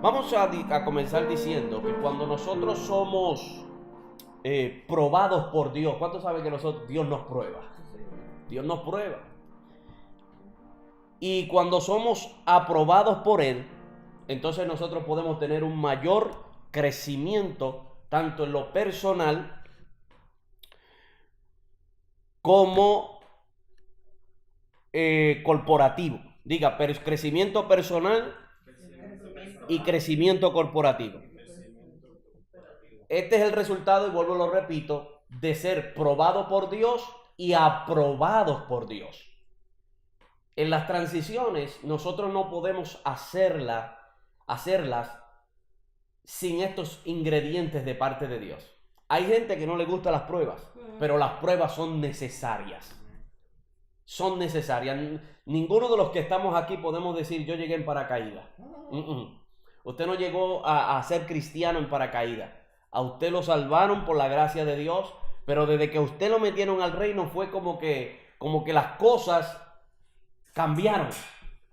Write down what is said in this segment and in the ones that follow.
Vamos a comenzar diciendo que cuando nosotros somos probados por Dios, ¿cuántos saben que Dios nos prueba? Dios nos prueba. Y cuando somos aprobados por Él, entonces nosotros podemos tener un mayor crecimiento, tanto en lo personal como corporativo. Diga, crecimiento personal y crecimiento corporativo. Este es el resultado, y vuelvo y lo repito, de ser probado por Dios y aprobados por Dios. En las transiciones nosotros no podemos hacerlas sin estos ingredientes de parte de Dios. Hay gente que no le gustan las pruebas, pero las pruebas son necesarias. Son necesarias. Ninguno de los que estamos aquí podemos decir, yo llegué en paracaídas. Usted no llegó a ser cristiano en paracaídas. A usted lo salvaron por la gracia de Dios, pero desde que usted lo metieron al reino fue como que las cosas cambiaron.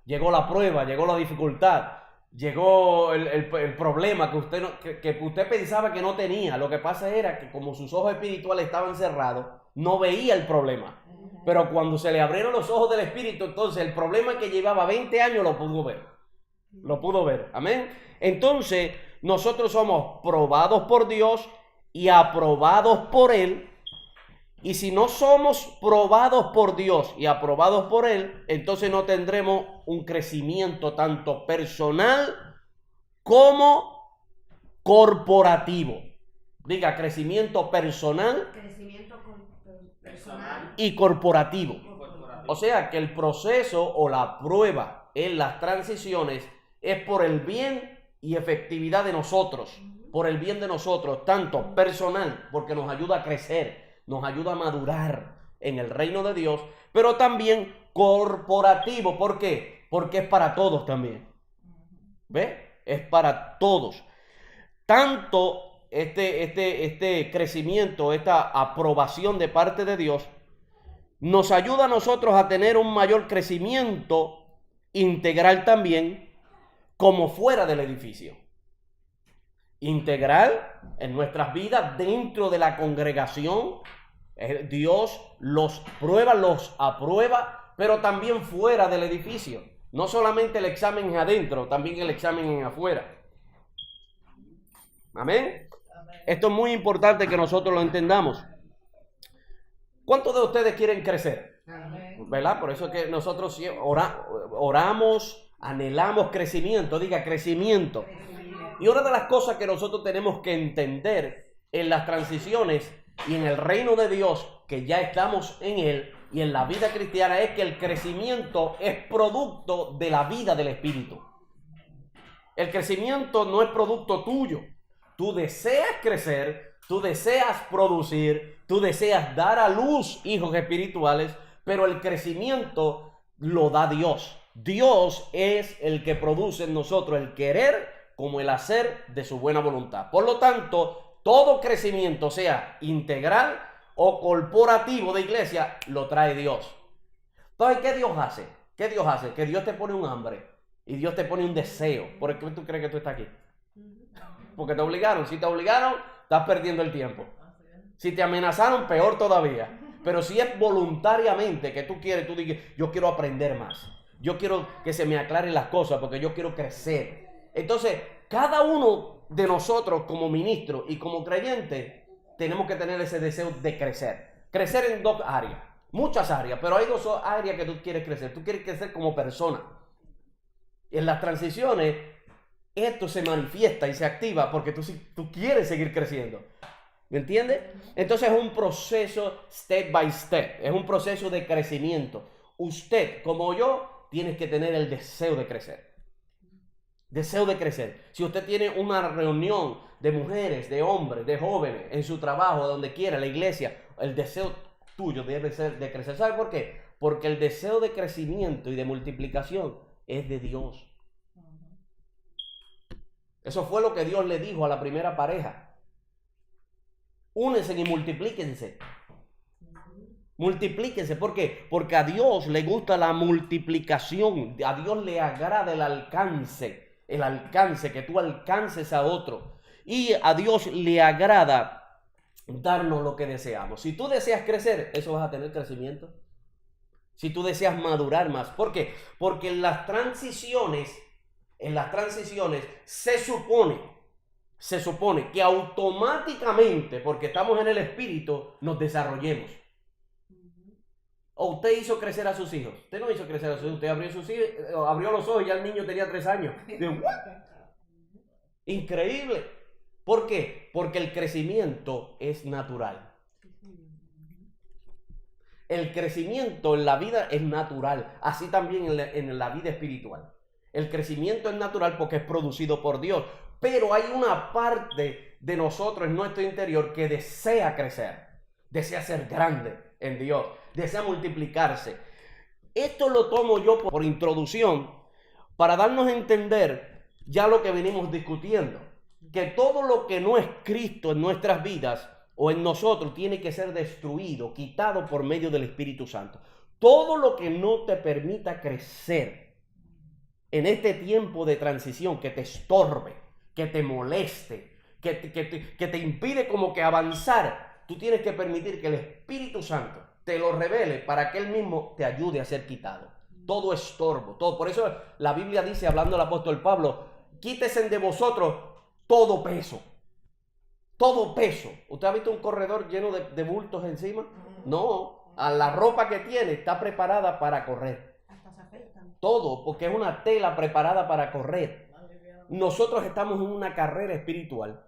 Llegó la prueba, llegó la dificultad, llegó el problema que usted pensaba que no tenía. Lo que pasa era que como sus ojos espirituales estaban cerrados, no veía el problema. Pero cuando se le abrieron los ojos del Espíritu, entonces el problema que llevaba 20 años lo pudo ver. Lo pudo ver. Amén. Entonces, nosotros somos probados por Dios y aprobados por Él. Y si no somos probados por Dios y aprobados por Él, entonces no tendremos un crecimiento tanto personal como corporativo. Diga, crecimiento personal y corporativo. O sea que el proceso o la prueba en las transiciones es por el bien y efectividad de nosotros, por el bien de nosotros, tanto personal, porque nos ayuda a crecer, nos ayuda a madurar en el reino de Dios, pero también corporativo. ¿Por qué? Porque es para todos también. ¿Ve? Es para todos. Tanto este crecimiento, esta aprobación de parte de Dios, nos ayuda a nosotros a tener un mayor crecimiento integral también, como fuera del edificio. Integral en nuestras vidas, dentro de la congregación. Dios los prueba, los aprueba, pero también fuera del edificio. No solamente el examen es adentro, también el examen es afuera. Amén. Esto es muy importante que nosotros lo entendamos. ¿Cuántos de ustedes quieren crecer? ¿Verdad? Por eso es que nosotros oramos, anhelamos crecimiento. Diga, crecimiento. Y una de las cosas que nosotros tenemos que entender en las transiciones y en el reino de Dios, que ya estamos en él, y en la vida cristiana, es que el crecimiento es producto de la vida del Espíritu. El crecimiento no es producto tuyo. Tú deseas crecer, tú deseas producir, tú deseas dar a luz hijos espirituales, pero el crecimiento lo da Dios. Dios es el que produce en nosotros el querer como el hacer de su buena voluntad. Por lo tanto, todo crecimiento, sea integral o corporativo de iglesia, lo trae Dios. Entonces, ¿qué Dios hace? ¿Qué Dios hace? Que Dios te pone un hambre y Dios te pone un deseo. ¿Por qué tú crees que tú estás aquí? Porque te obligaron. Si te obligaron, estás perdiendo el tiempo. Si te amenazaron, peor todavía. Pero si es voluntariamente que tú quieres, tú dices, yo quiero aprender más. Yo quiero que se me aclaren las cosas porque yo quiero crecer. Entonces, cada uno de nosotros como ministro y como creyente, tenemos que tener ese deseo de crecer. Crecer en dos áreas, muchas áreas, pero hay dos áreas que tú quieres crecer. Tú quieres crecer como persona. En las transiciones, esto se manifiesta y se activa porque tú quieres seguir creciendo. ¿Me entiendes? Entonces es un proceso step by step, es un proceso de crecimiento. Usted, como yo, tiene que tener el deseo de crecer. Deseo de crecer. Si usted tiene una reunión de mujeres, de hombres, de jóvenes, en su trabajo, donde quiera, en la iglesia, el deseo tuyo debe ser de crecer. ¿Sabe por qué? Porque el deseo de crecimiento y de multiplicación es de Dios. Eso fue lo que Dios le dijo a la primera pareja. Únense y multiplíquense. Multiplíquense. ¿Por qué? Porque a Dios le gusta la multiplicación. A Dios le agrada el alcance. el alcance, que tú alcances a otro. Y a Dios le agrada darnos lo que deseamos. Si tú deseas crecer, eso vas a tener crecimiento. Si tú deseas madurar más. ¿Por qué? Porque en las transiciones se supone que automáticamente, porque estamos en el espíritu, nos desarrollemos. O usted hizo crecer a sus hijos. Usted no hizo crecer a sus hijos. Usted abrió los ojos y ya el niño tenía 3 años. Increíble. ¿Por qué? Porque el crecimiento es natural. El crecimiento en la vida es natural. Así también en la vida espiritual. El crecimiento es natural porque es producido por Dios. Pero hay una parte de nosotros en nuestro interior que desea crecer. Desea ser grande en Dios. Desea multiplicarse. Esto lo tomo yo por introducción para darnos a entender ya lo que venimos discutiendo. Que todo lo que no es Cristo en nuestras vidas o en nosotros tiene que ser destruido, quitado por medio del Espíritu Santo. Todo lo que no te permita crecer en este tiempo de transición, que te estorbe, que te moleste, que te impide como que avanzar, tú tienes que permitir que el Espíritu Santo te lo revele para que Él mismo te ayude a ser quitado. Todo estorbo, todo. Por eso la Biblia dice, hablando el apóstol Pablo, quítese de vosotros todo peso. Todo peso. ¿Usted ha visto un corredor lleno de bultos encima? No. A la ropa que tiene está preparada para correr. Todo, porque es una tela preparada para correr. Nosotros estamos en una carrera espiritual,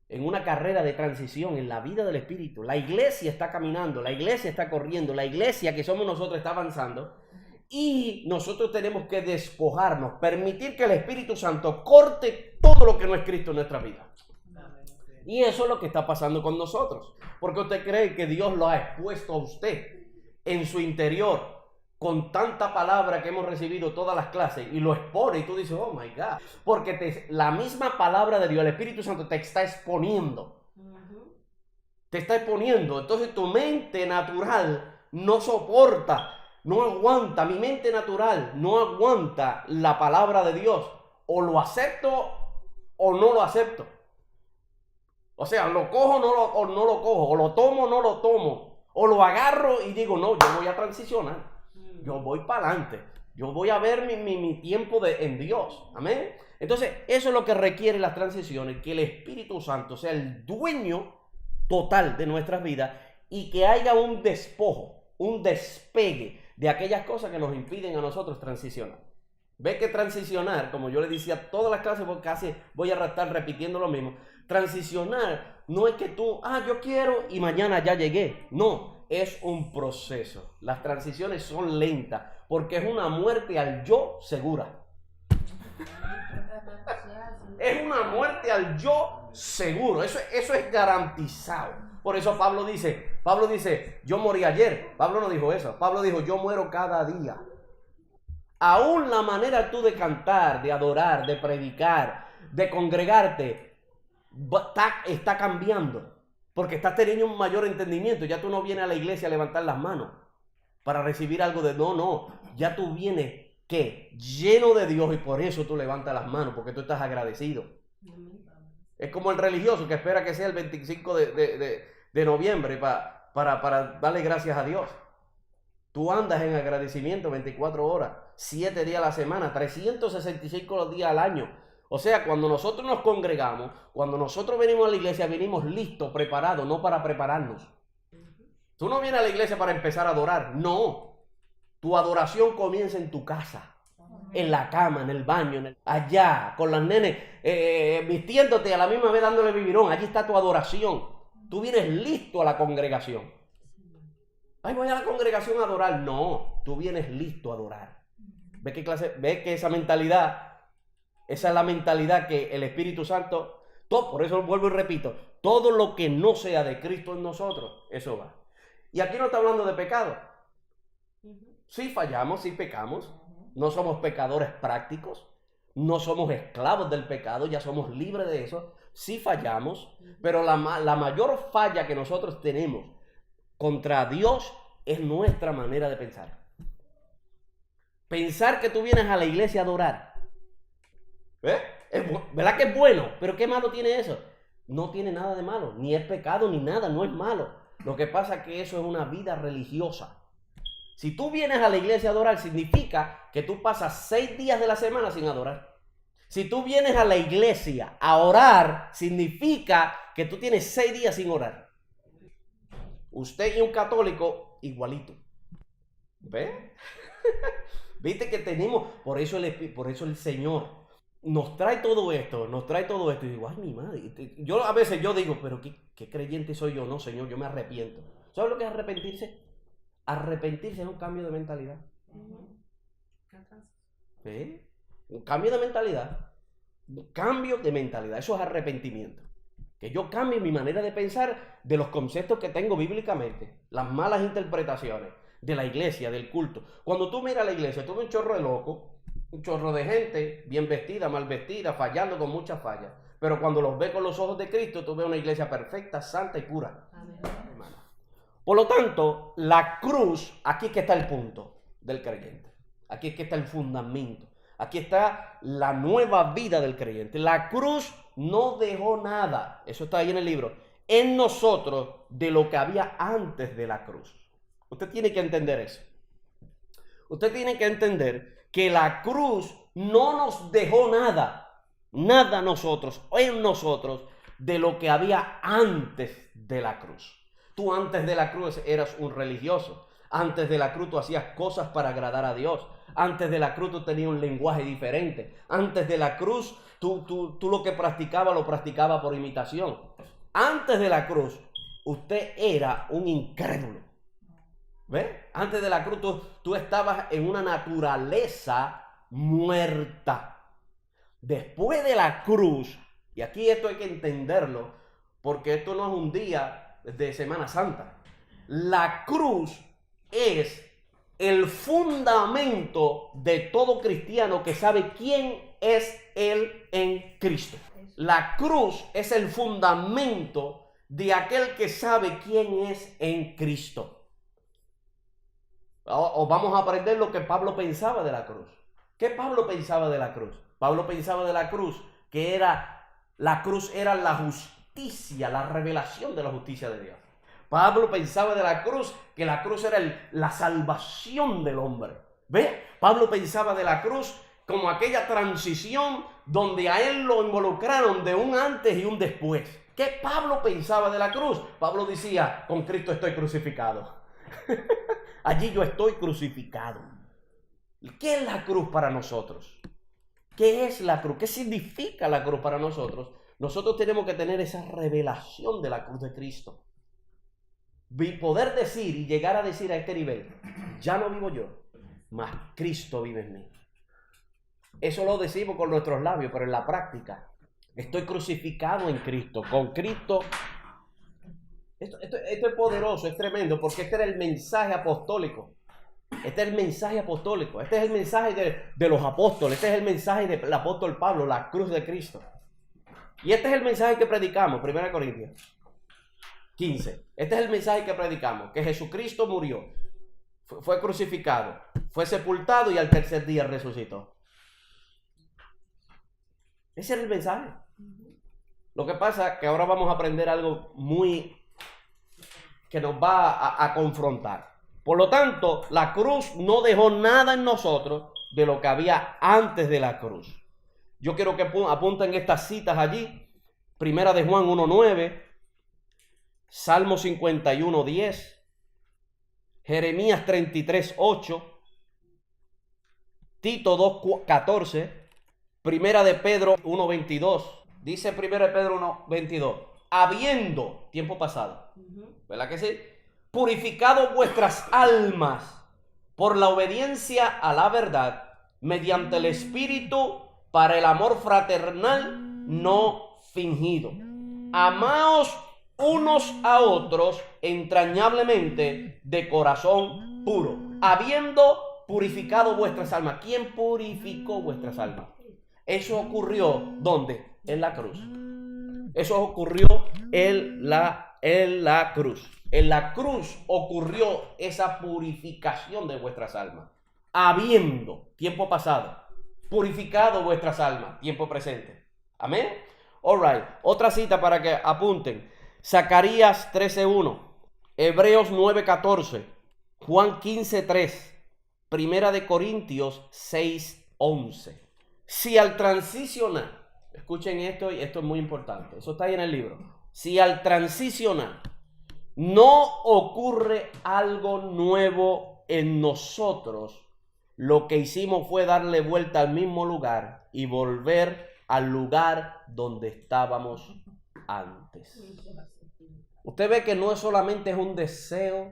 en una carrera de transición en la vida del Espíritu. La iglesia está caminando, la iglesia está corriendo, la iglesia que somos nosotros está avanzando. Y nosotros tenemos que despojarnos, permitir que el Espíritu Santo corte todo lo que no es Cristo en nuestra vida. Y eso es lo que está pasando con nosotros. Porque usted cree que Dios lo ha expuesto a usted en su interior con tanta palabra que hemos recibido todas las clases y lo expone y tú dices, oh my God. Porque la misma palabra de Dios, el Espíritu Santo te está exponiendo. Te está exponiendo. Entonces tu mente natural no soporta, no aguanta. Mi mente natural no aguanta la palabra de Dios. O lo acepto o no lo acepto. O sea, lo cojo o no lo cojo, o lo tomo o no lo tomo, o lo agarro y digo, no, yo voy a transicionar, yo voy para adelante, yo voy a ver mi tiempo en Dios, amén. Entonces, eso es lo que requiere las transiciones, que el Espíritu Santo sea el dueño total de nuestras vidas y que haya un despojo, un despegue de aquellas cosas que nos impiden a nosotros transicionar. Ve que transicionar, como yo le decía todas las clases, porque casi voy a estar repitiendo lo mismo. Transicionar no es que tú, yo quiero y mañana ya llegué. No, es un proceso. Las transiciones son lentas porque es una muerte al yo segura. Es una muerte al yo seguro. Eso es garantizado. Por eso Pablo dice, yo morí ayer. Pablo no dijo eso. Pablo dijo, yo muero cada día. Aún la manera tú de cantar, de adorar, de predicar, de congregarte, está cambiando. Porque estás teniendo un mayor entendimiento. Ya tú no vienes a la iglesia a levantar las manos para recibir algo de... No. Ya tú vienes, ¿qué? Lleno de Dios y por eso tú levantas las manos, porque tú estás agradecido. Es como el religioso que espera que sea el 25 de noviembre para darle gracias a Dios. Tú andas en agradecimiento 24 horas, 7 días a la semana, 365 días al año. O sea, cuando nosotros nos congregamos, cuando nosotros venimos a la iglesia, venimos listos, preparados, no para prepararnos. Tú no vienes a la iglesia para empezar a adorar, no. Tu adoración comienza en tu casa, en la cama, en el baño, allá, con las nenes, vistiéndote a la misma vez dándole biberón. Allí está tu adoración. Tú vienes listo a la congregación. Voy a la congregación a adorar. No, tú vienes listo a adorar. ¿Ves qué clase? ¿Ves que esa mentalidad, esa es la mentalidad que el Espíritu Santo, por eso vuelvo y repito, todo lo que no sea de Cristo en nosotros, eso va. Y aquí no está hablando de pecado. Sí fallamos, sí pecamos. No somos pecadores prácticos. No somos esclavos del pecado, ya somos libres de eso. Sí fallamos, pero la mayor falla que nosotros tenemos contra Dios es nuestra manera de pensar. Pensar que tú vienes a la iglesia a adorar. ¿Verdad que es bueno? Pero ¿qué malo tiene eso? No tiene nada de malo, ni es pecado ni nada, no es malo. Lo que pasa es que eso es una vida religiosa. Si tú vienes a la iglesia a adorar, significa que tú pasas 6 días de la semana sin adorar. Si tú vienes a la iglesia a orar, significa que tú tienes 6 días sin orar. Usted y un católico igualito. ¿Ve? Viste que tenemos, por eso el Señor nos trae todo esto, y digo, ay, mi madre, yo a veces digo, pero ¿qué creyente soy yo? No, Señor, yo me arrepiento. ¿Sabes lo que es arrepentirse? Arrepentirse es un cambio de mentalidad. ¿Sí? Un cambio de mentalidad. Un cambio de mentalidad. Eso es arrepentimiento. Que yo cambie mi manera de pensar de los conceptos que tengo bíblicamente. Las malas interpretaciones de la iglesia, del culto. Cuando tú miras la iglesia, tú ves un chorro de locos, un chorro de gente bien vestida, mal vestida, fallando con muchas fallas. Pero cuando los ves con los ojos de Cristo, tú ves una iglesia perfecta, santa y pura. Amén. Por lo tanto, la cruz, aquí es que está el punto del creyente. Aquí es que está el fundamento. Aquí está la nueva vida del creyente. La cruz no dejó nada, eso está ahí en el libro, en nosotros de lo que había antes de la cruz. Usted tiene que entender eso. Usted tiene que entender que la cruz no nos dejó nada en nosotros de lo que había antes de la cruz. Tú antes de la cruz eras un religioso. Antes de la cruz tú hacías cosas para agradar a Dios. Antes de la cruz tú tenías un lenguaje diferente. Antes de la cruz tú lo que practicabas lo practicabas por imitación. Antes de la cruz usted era un incrédulo. ¿Ves? Antes de la cruz tú estabas en una naturaleza muerta. Después de la cruz, y aquí esto hay que entenderlo, porque esto no es un día de Semana Santa. La cruz es el fundamento de todo cristiano que sabe quién es él en Cristo. La cruz es el fundamento de aquel que sabe quién es en Cristo. O vamos a aprender lo que Pablo pensaba de la cruz. ¿Qué Pablo pensaba de la cruz? Pablo pensaba de la cruz que la cruz era la justicia, la revelación de la justicia de Dios. Pablo pensaba de la cruz que la cruz era la salvación del hombre. ¿Ve? Pablo pensaba de la cruz como aquella transición donde a él lo involucraron de un antes y un después. ¿Qué Pablo pensaba de la cruz? Pablo decía, con Cristo estoy crucificado. Allí yo estoy crucificado. ¿Qué es la cruz para nosotros? ¿Qué es la cruz? ¿Qué significa la cruz para nosotros? Nosotros tenemos que tener esa revelación de la cruz de Cristo. Poder decir y llegar a decir a este nivel, ya no vivo yo, mas Cristo vive en mí. Eso lo decimos con nuestros labios, pero en la práctica, estoy crucificado en Cristo, con Cristo. Esto es poderoso, es tremendo, porque este era el mensaje apostólico. Este es el mensaje apostólico, este es el mensaje de los apóstoles, este es el mensaje del apóstol Pablo, la cruz de Cristo. Y este es el mensaje que predicamos, 1 Corintios 15. Este es el mensaje que predicamos, que Jesucristo murió, fue crucificado, fue sepultado y al tercer día resucitó. Ese era el mensaje. Lo que pasa es que ahora vamos a aprender algo que nos va a confrontar. Por lo tanto, la cruz no dejó nada en nosotros de lo que había antes de la cruz. Yo quiero que apunten estas citas allí. Primera de Juan 1:9, Salmo 51:10, Jeremías 33:8, Tito 2:14, Primera de Pedro 1:22. Dice Primera de Pedro 1:22, habiendo, tiempo pasado, ¿verdad que sí? Purificado vuestras almas por la obediencia a la verdad, mediante el Espíritu, para el amor fraternal no fingido. Amaos unos a otros entrañablemente de corazón puro, habiendo purificado vuestras almas. ¿Quién purificó vuestras almas? Eso ocurrió, ¿dónde? En la cruz. Eso ocurrió en la cruz. En la cruz ocurrió esa purificación de vuestras almas. Habiendo, tiempo pasado, purificado vuestras almas, tiempo presente. Amén. All right. Otra cita para que apunten. Zacarías 13:1, Hebreos 9:14, Juan 15:3, Primera de Corintios 6:11. Si al transicionar, escuchen esto y esto es muy importante, eso está ahí en el libro. Si al transicionar no ocurre algo nuevo en nosotros, lo que hicimos fue darle vuelta al mismo lugar y volver al lugar donde estábamos antes. Usted ve que no solamente es un deseo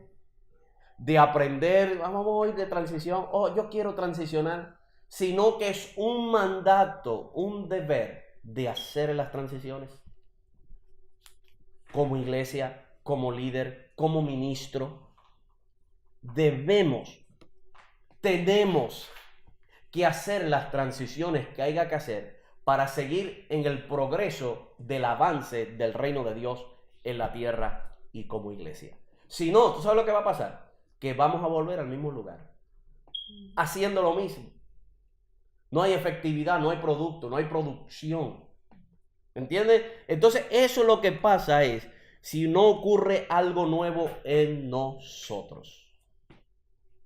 de aprender, vamos a ir de transición, yo quiero transicionar, sino que es un mandato, un deber de hacer las transiciones. Como iglesia, como líder, como ministro, tenemos que hacer las transiciones que haya que hacer para seguir en el progreso del avance del reino de Dios en la tierra y como iglesia. Si no, ¿tú sabes lo que va a pasar? Que vamos a volver al mismo lugar, haciendo lo mismo. No hay efectividad, no hay producto, no hay producción. ¿Entiendes? Entonces eso es lo que pasa es, si no ocurre algo nuevo en nosotros.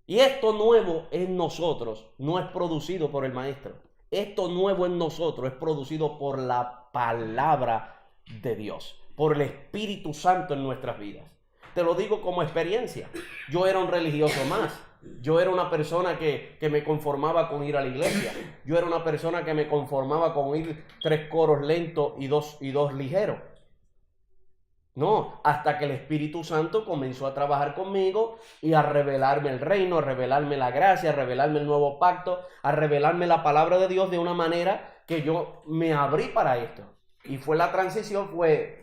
Y esto nuevo en nosotros no es producido por el maestro. Esto nuevo en nosotros es producido por la palabra de Dios, por el Espíritu Santo en nuestras vidas. Te lo digo como experiencia. Yo era un religioso más. Yo era una persona que me conformaba con ir a la iglesia. Yo era una persona que me conformaba con ir 3 coros lentos y dos ligeros. No, hasta que el Espíritu Santo comenzó a trabajar conmigo y a revelarme el reino, a revelarme la gracia, a revelarme el nuevo pacto, a revelarme la palabra de Dios de una manera que yo me abrí para esto. Y la transición fue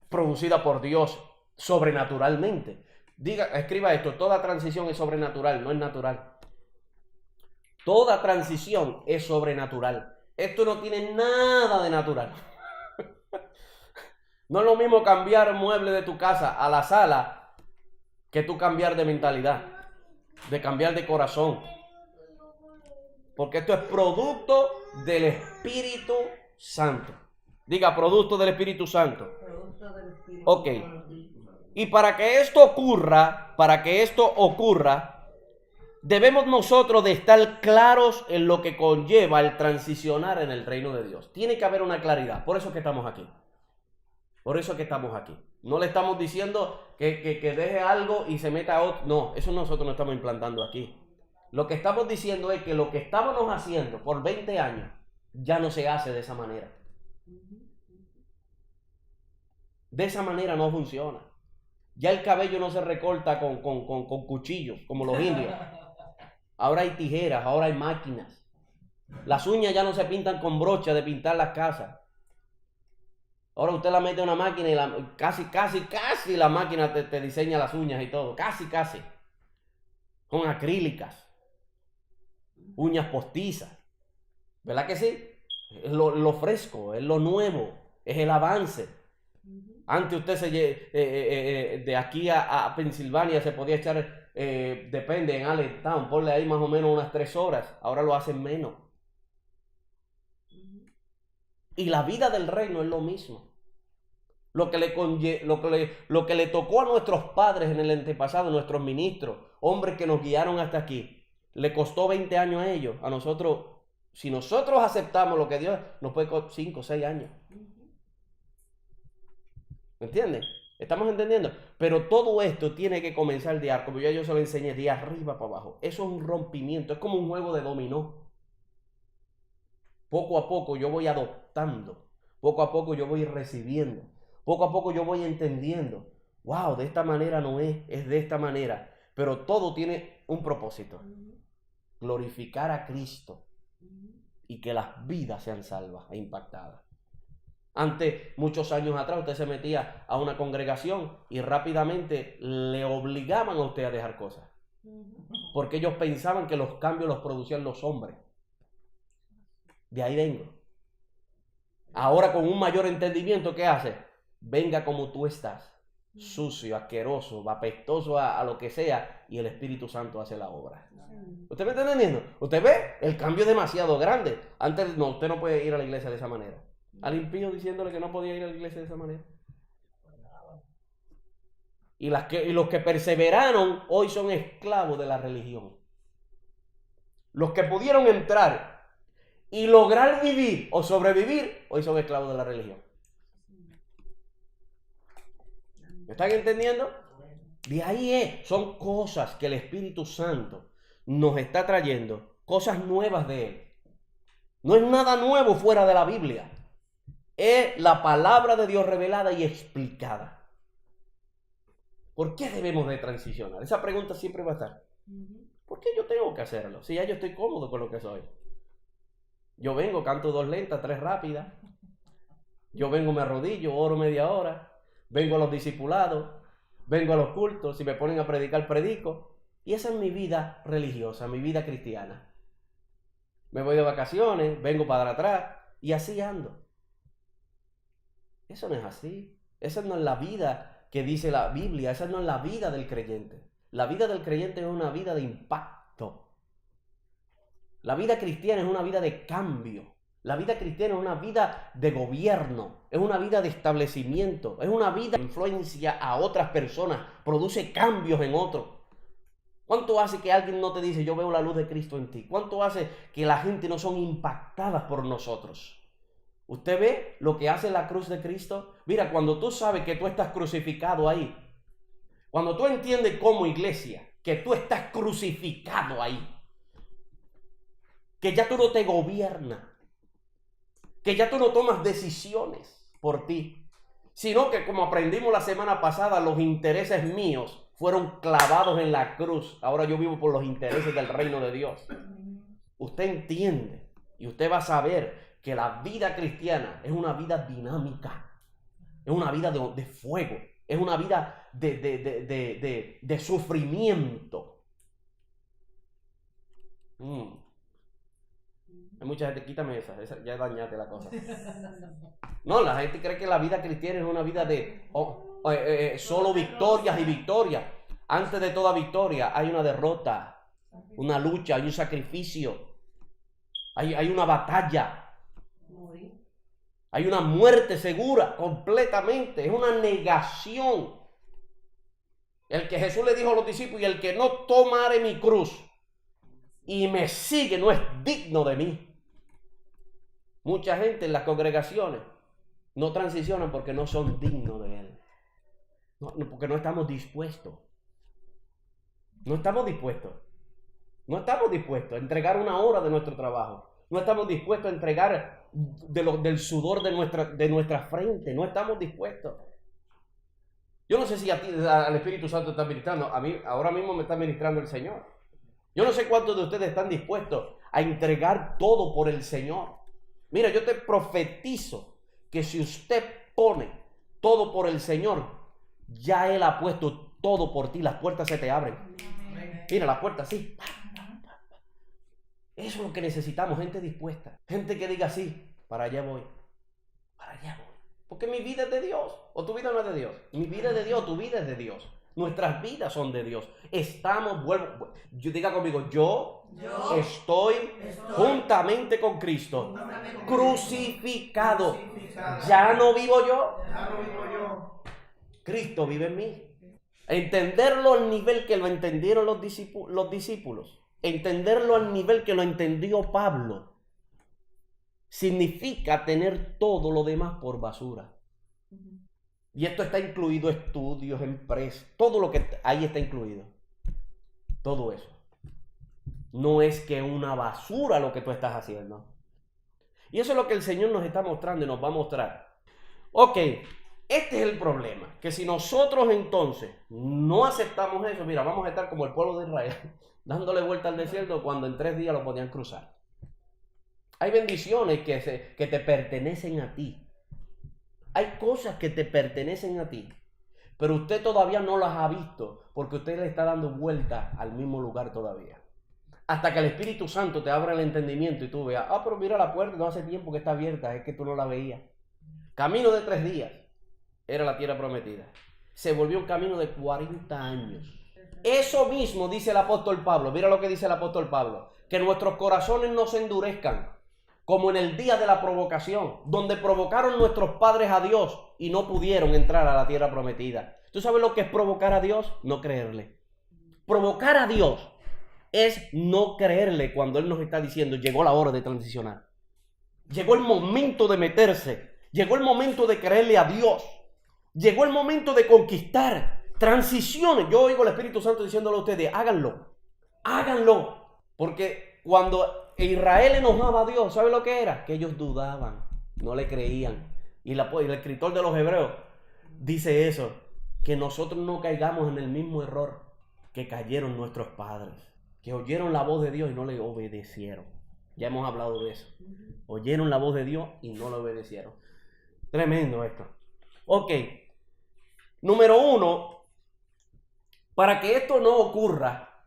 producida por Dios sobrenaturalmente. Escriba esto, toda transición es sobrenatural, no es natural. Toda transición es sobrenatural. Esto no tiene nada de natural. No es lo mismo cambiar mueble de tu casa a la sala que tú cambiar de mentalidad, de cambiar de corazón. Porque esto es producto del Espíritu Santo. Diga, producto del Espíritu Santo. Ok. Y para que esto ocurra, debemos nosotros de estar claros en lo que conlleva el transicionar en el reino de Dios. Tiene que haber una claridad. Por eso es que estamos aquí. No le estamos diciendo que deje algo y se meta a otro. No, eso nosotros no estamos implantando aquí. Lo que estamos diciendo es que lo que estábamos haciendo por 20 años ya no se hace de esa manera. De esa manera no funciona. Ya el cabello no se recorta con cuchillos, como los indios. Ahora hay tijeras, ahora hay máquinas. Las uñas ya no se pintan con brocha de pintar las casas. Ahora usted la mete en una máquina y casi la máquina te diseña las uñas y todo. Casi. Son acrílicas. Uñas postizas. ¿Verdad que sí? Es lo fresco, es lo nuevo, es el avance. Antes usted de aquí a Pensilvania se podía echar, depende, en Allentown, ponle ahí más o menos unas 3 horas. Ahora lo hacen menos. Y la vida del reino es lo mismo. Lo que le tocó a nuestros padres en el antepasado, nuestros ministros, hombres que nos guiaron hasta aquí, le costó 20 años a ellos. A nosotros, si nosotros aceptamos lo que Dios, nos puede costar 5 o 6 años. ¿Me entienden? ¿Estamos entendiendo? Pero todo esto tiene que comenzar como yo se lo enseñé, de arriba para abajo. Eso es un rompimiento, es como un juego de dominó. Poco a poco yo voy adoptando, poco a poco yo voy recibiendo, poco a poco yo voy entendiendo. Wow, de esta manera no es de esta manera. Pero todo tiene un propósito. Glorificar a Cristo y que las vidas sean salvas e impactadas. Antes, muchos años atrás, usted se metía a una congregación y rápidamente le obligaban a usted a dejar cosas. Porque ellos pensaban que los cambios los producían los hombres. De ahí vengo. Ahora con un mayor entendimiento, ¿qué hace? Venga como tú estás. sucio, asqueroso, apestoso a lo que sea, y el Espíritu Santo hace la obra. ¿Usted me está entendiendo? Usted ve, el cambio es demasiado grande. Antes no, usted no puede ir a la iglesia de esa manera. Al impío diciéndole que no podía ir a la iglesia de esa manera. Y los que perseveraron hoy son esclavos de la religión. Los que pudieron entrar y lograr vivir o sobrevivir, hoy son esclavos de la religión. ¿Me están entendiendo? De ahí son cosas que el Espíritu Santo nos está trayendo, cosas nuevas de Él. No es nada nuevo fuera de la Biblia. Es la palabra de Dios revelada y explicada. ¿Por qué debemos de transicionar? Esa pregunta siempre va a estar. ¿Por qué yo tengo que hacerlo? Si ya yo estoy cómodo con lo que soy. Yo vengo, canto 2 lentas, 3 rápidas. Yo vengo, me arrodillo, oro media hora. Vengo a los discipulados. Vengo a los cultos. Si me ponen a predicar, predico. Y esa es mi vida religiosa, mi vida cristiana. Me voy de vacaciones, vengo para atrás y así ando. Eso no es así. Esa no es la vida que dice la Biblia. Esa no es la vida del creyente. La vida del creyente es una vida de impacto. La vida cristiana es una vida de cambio. La vida cristiana es una vida de gobierno. Es una vida de establecimiento. Es una vida que influencia a otras personas. Produce cambios en otros. ¿Cuánto hace que alguien no te dice, yo veo la luz de Cristo en ti? ¿Cuánto hace que la gente no son impactadas por nosotros? ¿Usted ve lo que hace la cruz de Cristo? Mira, cuando tú sabes que tú estás crucificado ahí, cuando tú entiendes como iglesia que tú estás crucificado ahí, que ya tú no te gobiernas, que ya tú no tomas decisiones por ti, sino que como aprendimos la semana pasada, los intereses míos fueron clavados en la cruz. Ahora yo vivo por los intereses del reino de Dios. Usted entiende y usted va a saber que la vida cristiana es una vida dinámica, es una vida de fuego, es una vida de sufrimiento. Hay mucha gente, quítame esa, ya dañaste la cosa. No, la gente cree que la vida cristiana es una vida de solo victorias y victorias. Antes de toda victoria hay una derrota, una lucha, hay un sacrificio, hay una batalla. Hay una muerte segura, completamente. Es una negación. El que Jesús le dijo a los discípulos, y el que no tomare mi cruz y me sigue no es digno de mí. Mucha gente en las congregaciones no transicionan porque no son dignos de Él. Porque no estamos dispuestos. No estamos dispuestos. No estamos dispuestos a entregar una hora de nuestro trabajo. No estamos dispuestos a entregar del sudor de nuestra frente. No estamos dispuestos. Yo no sé si al Espíritu Santo está ministrando. A mí ahora mismo me está ministrando el Señor. Yo no sé cuántos de ustedes están dispuestos a entregar todo por el Señor. Mira, yo te profetizo que si usted pone todo por el Señor, ya Él ha puesto todo por ti. Las puertas se te abren. Mira, las puertas sí. Eso es lo que necesitamos, gente dispuesta. Gente que diga sí, para allá voy. Para allá voy. Porque mi vida es de Dios. O tu vida no es de Dios. Mi vida es de Dios, tu vida es de Dios. Nuestras vidas son de Dios. Yo diga conmigo, yo estoy juntamente con Cristo. Crucificado. Ya no vivo yo. Cristo vive en mí. Entenderlo al nivel que lo entendieron los discípulos. Entenderlo al nivel que lo entendió Pablo significa tener todo lo demás por basura. Y esto está incluido estudios, empresas, todo lo que ahí está incluido. Todo eso. No es que una basura lo que tú estás haciendo. Y eso es lo que el Señor nos está mostrando y nos va a mostrar. Ok, este es el problema. Que si nosotros entonces no aceptamos eso, mira, vamos a estar como el pueblo de Israel, dándole vuelta al desierto cuando en 3 días lo podían cruzar. Hay bendiciones que te pertenecen a ti. Hay cosas que te pertenecen a ti, pero usted todavía no las ha visto porque usted le está dando vuelta al mismo lugar todavía. Hasta que el Espíritu Santo te abra el entendimiento y tú veas, pero mira la puerta, no hace tiempo que está abierta, es que tú no la veías. Camino de 3 días era la tierra prometida. se volvió un camino de 40 años. Eso mismo dice el apóstol Pablo. Mira lo que dice el apóstol Pablo. Que nuestros corazones no se endurezcan como en el día de la provocación, donde provocaron nuestros padres a Dios y no pudieron entrar a la tierra prometida. ¿Tú sabes lo que es provocar a Dios? No creerle. Provocar a Dios es no creerle cuando Él nos está diciendo, llegó la hora de transicionar. Llegó el momento de meterse. Llegó el momento de creerle a Dios. Llegó el momento de conquistar. Transiciones. Yo oigo al Espíritu Santo diciéndole a ustedes, háganlo. Háganlo. Porque cuando Israel enojaba a Dios, ¿sabe lo que era? Que ellos dudaban, no le creían. Y el escritor de los Hebreos dice eso, que nosotros no caigamos en el mismo error que cayeron nuestros padres, que oyeron la voz de Dios y no le obedecieron. Ya hemos hablado de eso. Oyeron la voz de Dios y no le obedecieron. Tremendo esto. Ok. Número 1, para que esto no ocurra,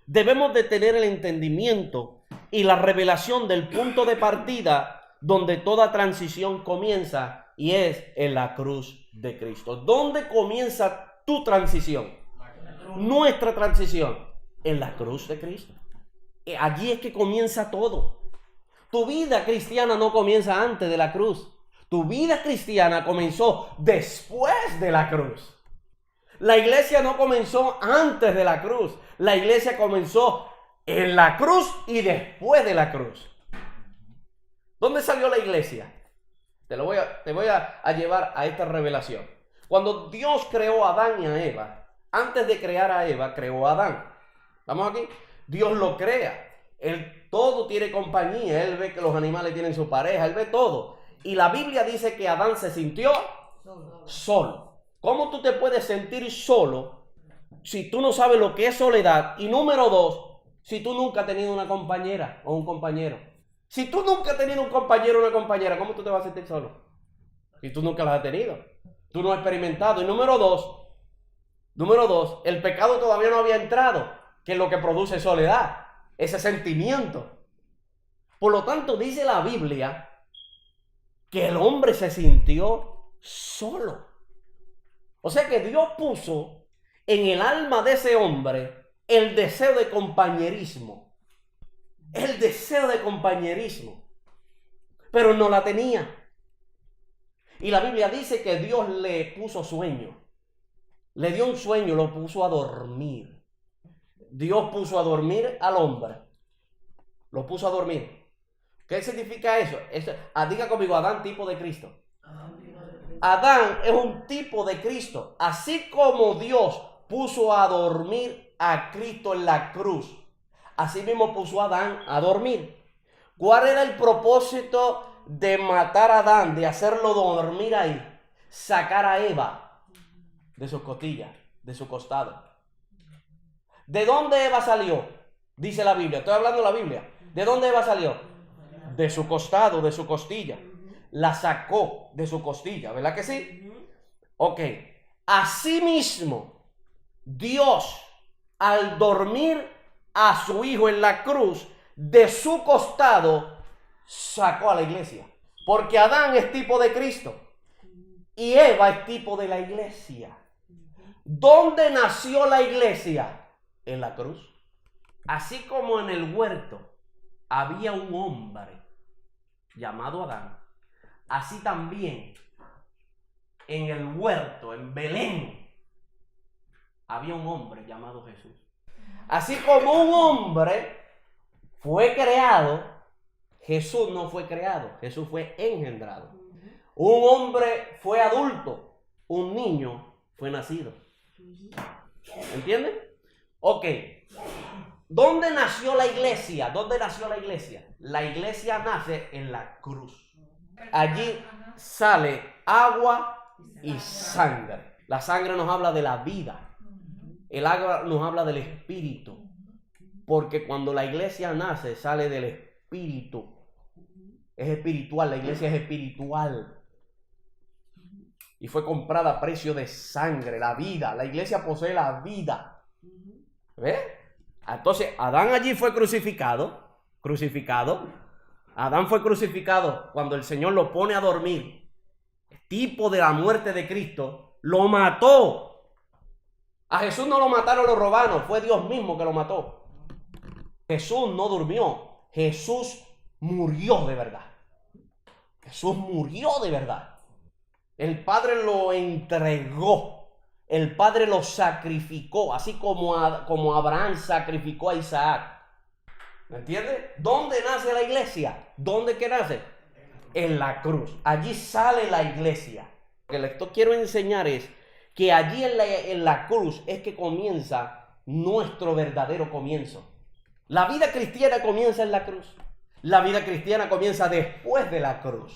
debemos de tener el entendimiento y la revelación del punto de partida donde toda transición comienza, y es en la cruz de Cristo. ¿Dónde comienza tu transición? Nuestra transición, en la cruz de Cristo. Allí es que comienza todo. Tu vida cristiana no comienza antes de la cruz. Tu vida cristiana comenzó después de la cruz. La iglesia no comenzó antes de la cruz. La iglesia comenzó en la cruz y después de la cruz. ¿Dónde salió la iglesia? Te voy a llevar a esta revelación. Cuando Dios creó a Adán y a Eva, antes de crear a Eva, creó a Adán. ¿Estamos aquí? Dios lo crea. Él todo tiene compañía. Él ve que los animales tienen su pareja. Él ve todo. Y la Biblia dice que Adán se sintió solo. ¿Cómo tú te puedes sentir solo si tú no sabes lo que es soledad? Y número 2, si tú nunca has tenido una compañera o un compañero. Si tú nunca has tenido un compañero o una compañera, ¿cómo tú te vas a sentir solo? Si tú nunca las has tenido. Tú no has experimentado. Y número dos, el pecado todavía no había entrado, que es lo que produce soledad, ese sentimiento. Por lo tanto, dice la Biblia que el hombre se sintió solo. O sea que Dios puso en el alma de ese hombre el deseo de compañerismo. El deseo de compañerismo. Pero no la tenía. Y la Biblia dice que Dios le puso sueño. Le dio un sueño, lo puso a dormir. Dios puso a dormir al hombre. Lo puso a dormir. ¿Qué significa eso? Diga conmigo, Adán, tipo de Cristo. Adán es un tipo de Cristo. Así como Dios puso a dormir a Cristo en la cruz, así mismo puso a Adán a dormir. ¿Cuál era el propósito de matar a Adán, de hacerlo dormir ahí? Sacar a Eva de sus costillas, de su costado. ¿De dónde Eva salió? Dice la Biblia. Estoy hablando de la Biblia. ¿De dónde Eva salió? De su costado, de su costilla. La sacó de su costilla, ¿verdad que sí? Ok. Asimismo, Dios, al dormir a su hijo en la cruz, de su costado, sacó a la iglesia. Porque Adán es tipo de Cristo y Eva es tipo de la iglesia. ¿Dónde nació la iglesia? En la cruz. Así como en el huerto había un hombre llamado Adán, así también en el huerto, en Belén, había un hombre llamado Jesús. Así como un hombre fue creado, Jesús no fue creado, Jesús fue engendrado. Un hombre fue adulto, un niño fue nacido. ¿Entienden? Ok. ¿Dónde nació la iglesia? ¿Dónde nació la iglesia? La iglesia nace en la cruz. Allí sale agua y sangre. La sangre nos habla de la vida. El agua nos habla del espíritu. Porque cuando la iglesia nace, sale del espíritu. Es espiritual, la iglesia es espiritual. Y fue comprada a precio de sangre, la vida. La iglesia posee la vida. ¿Ves? Entonces, Adán allí fue crucificado. Adán fue crucificado cuando el Señor lo pone a dormir. tipo de la muerte de Cristo, lo mató. A Jesús no lo mataron los romanos, fue Dios mismo que lo mató. Jesús no durmió, Jesús murió de verdad. Jesús murió de verdad. El Padre lo entregó, el Padre lo sacrificó, así como Abraham sacrificó a Isaac. ¿Me entiendes? ¿Dónde nace la iglesia? ¿Dónde que nace? En la cruz. Allí sale la iglesia. Lo que les quiero enseñar es que allí en la cruz es que comienza nuestro verdadero comienzo. La vida cristiana comienza en la cruz. La vida cristiana comienza después de la cruz.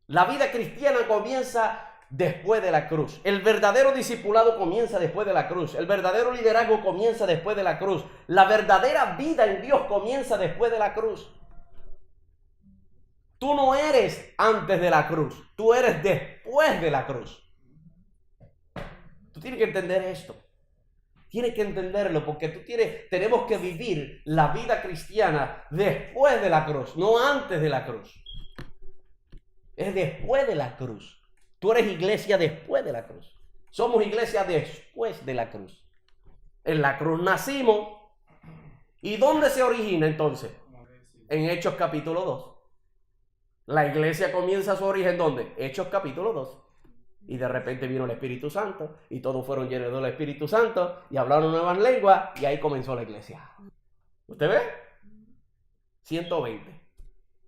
La vida cristiana comienza después de la cruz. El verdadero discipulado comienza después de la cruz. El verdadero liderazgo comienza después de la cruz. La verdadera vida en Dios comienza después de la cruz. Tú no eres antes de la cruz, tú eres después de la cruz. Tú tienes que entender esto. Tienes que entenderlo porque tenemos que vivir la vida cristiana después de la cruz, no antes de la cruz. Es después de la cruz. Tú eres iglesia después de la cruz. Somos iglesia después de la cruz. En la cruz nacimos. ¿Y dónde se origina entonces? En Hechos capítulo 2. La iglesia comienza su origen ¿dónde? Hechos capítulo 2. Y de repente vino el Espíritu Santo y todos fueron llenos del Espíritu Santo y hablaron nuevas lenguas y ahí comenzó la iglesia. ¿Usted ve? 120.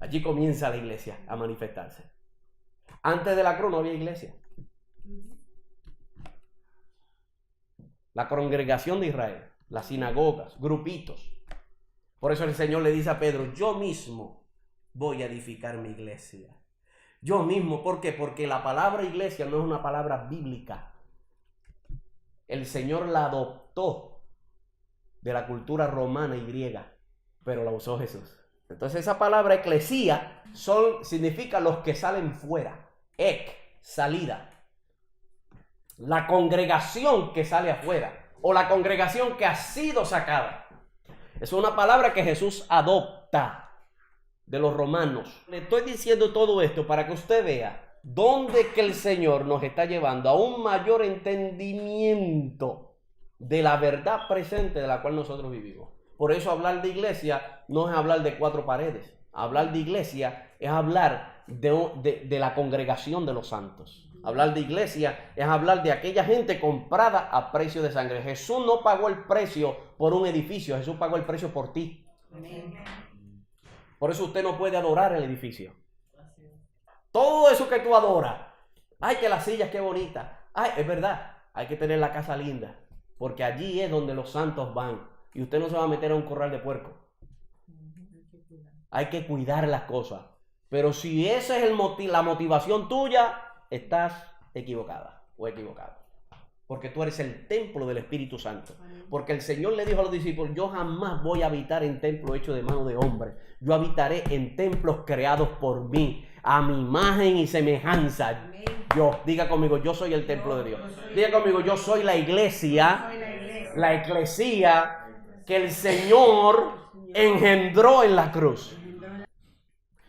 Allí comienza la iglesia a manifestarse. Antes de la cruz no había iglesia. La congregación de Israel, las sinagogas, grupitos. Por eso el Señor le dice a Pedro, yo mismo voy a edificar mi iglesia. Yo mismo, ¿por qué? Porque la palabra iglesia no es una palabra bíblica. El Señor la adoptó de la cultura romana y griega, pero la usó Jesús. Entonces esa palabra eclesía significa los que salen fuera. Salida. La congregación que sale afuera, o la congregación que ha sido sacada. Es una palabra que Jesús adopta de los romanos. Le estoy diciendo todo esto para que usted vea dónde que el Señor nos está llevando a un mayor entendimiento de la verdad presente de la cual nosotros vivimos. Por eso hablar de iglesia no es hablar de cuatro paredes. Hablar de iglesia es hablar de la congregación de los santos. Hablar de iglesia es hablar de aquella gente comprada a precio de sangre. Jesús no pagó el precio por un edificio, Jesús pagó el precio por ti. Amén. Por eso usted no puede adorar el edificio. Todo eso que tú adoras. Ay, que las sillas, qué bonita. Ay, es verdad, hay que tener la casa linda. Porque allí es donde los santos van. Y usted no se va a meter a un corral de puerco. Hay que cuidar las cosas. Pero si esa es la motivación tuya, estás equivocada o equivocado. Porque tú eres el templo del Espíritu Santo. Porque el Señor le dijo a los discípulos, yo jamás voy a habitar en templo hecho de mano de hombre. Yo habitaré en templos creados por mí, a mi imagen y semejanza. Diga conmigo, yo soy el templo de Dios. Diga conmigo, yo soy la iglesia, la eclesía que el Señor engendró en la cruz.